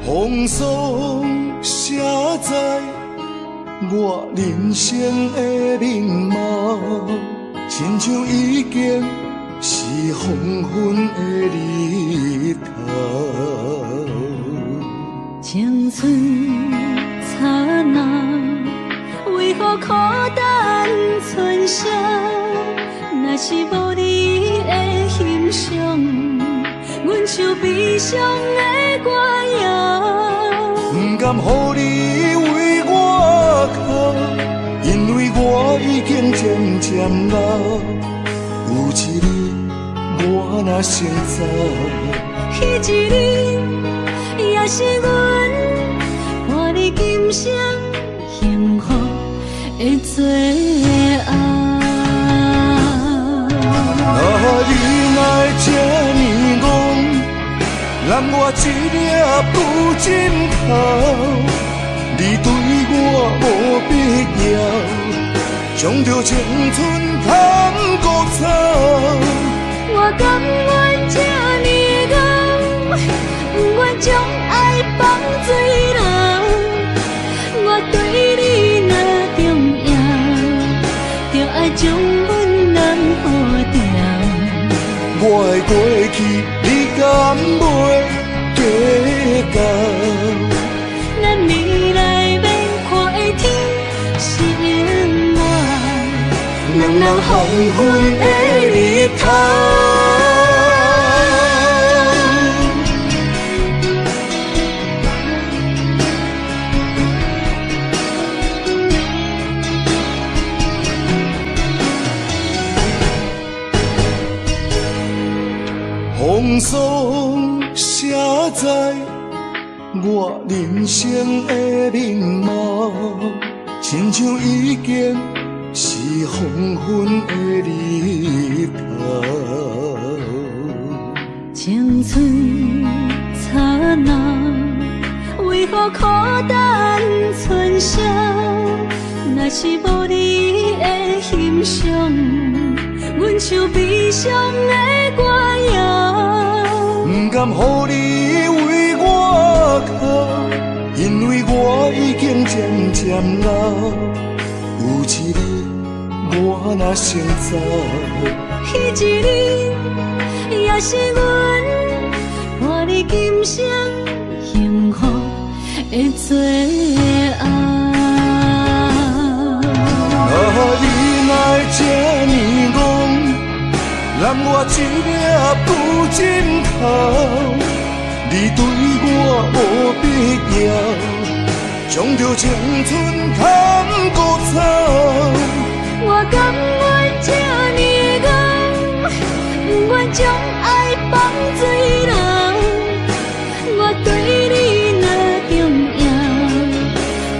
风霜写在我人生的面貌，亲像已经是黄昏的日头。青春刹那，为何孤单剩下？若是无你的欣赏，阮像悲伤的歌谣。不甘予你为我哭，因为我已经渐渐老。有一日我若先走，彼一日也是阮伴你今生幸福的最后。你若这呢戆，揽我一粒不枕头，你对我无必要，将着青春通国草。我甘愿这呢戆，不愿将爱放水流。我对你若重要，就爱将阮人付掉。我的过去，你敢袂计较？咱未来免看的天心满，两人黄昏的日头。风霜写在我人生的面貌，亲像已经是黄昏的日头。青春刹那，为何孤单剩下？若是无你的欣赏，阮像悲伤的歌谣。不甘予你为我哭，因为我已经渐渐老。有一日我若先走，彼一日也是阮伴你今生幸福的最后。你来这呢戆，揽我一粒不枕头，你对我无必要，将着青春砍孤草。我甘愿这呢戆，不愿将爱放水流。我对你若重要，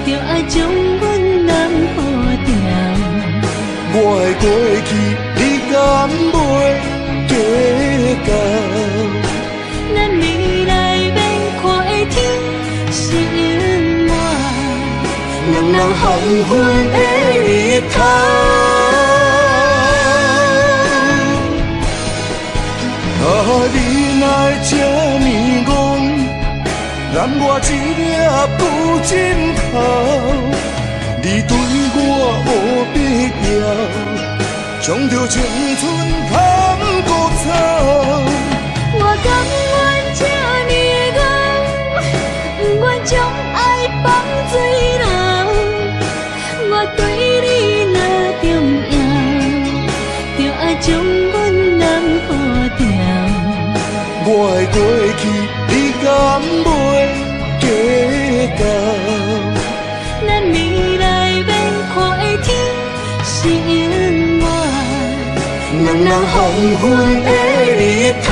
就爱将阮人抱牢。我的过去，你敢袂计较？咱未来免看的天是永远，两人黄昏的日头。你来这呢戆，揽我一粒不枕头。你对我无必要，将着青春砍孤草。我甘愿这呢戆，不愿将爱放水流。我对你若重要，就爱将阮人抱牢。我的过去，你敢袂计较？咱未来免看的天是永远，两人黄昏的日头。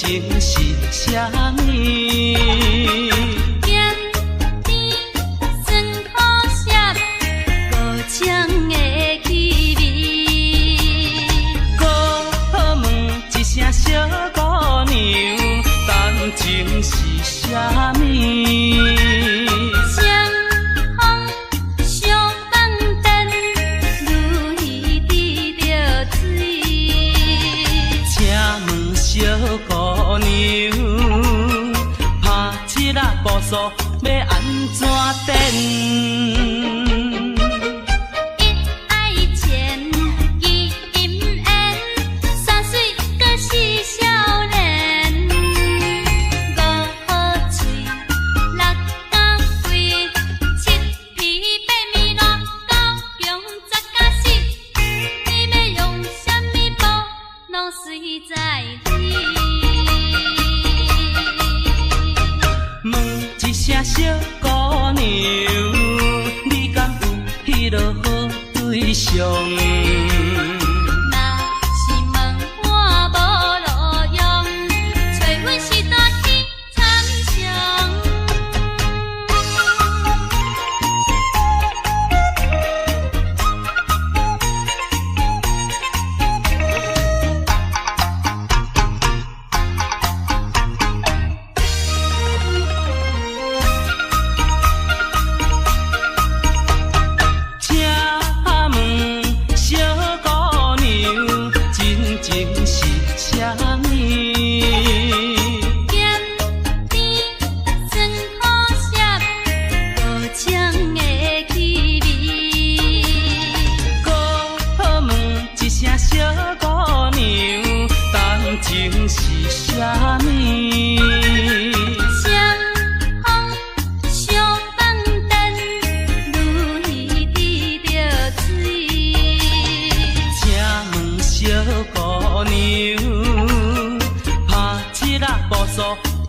请问小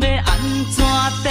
要安怎等？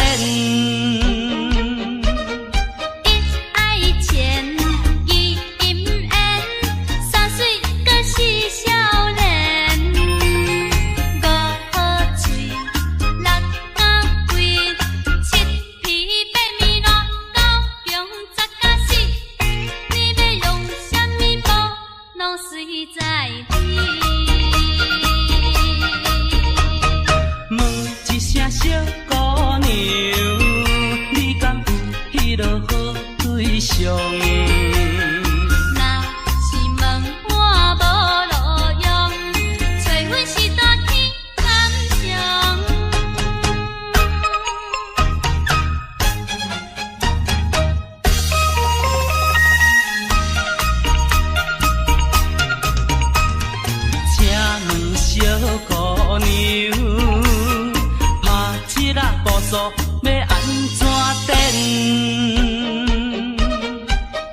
要安怎等？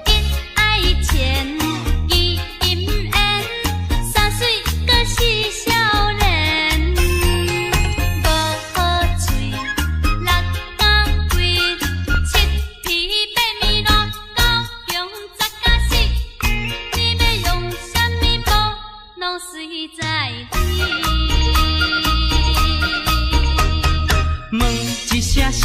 一爱钱，二金烟，三水阁是少年。五好嘴，六眼鬼，七皮八面乱，九强十甲死。你要用什么补，拢随在你。问一声小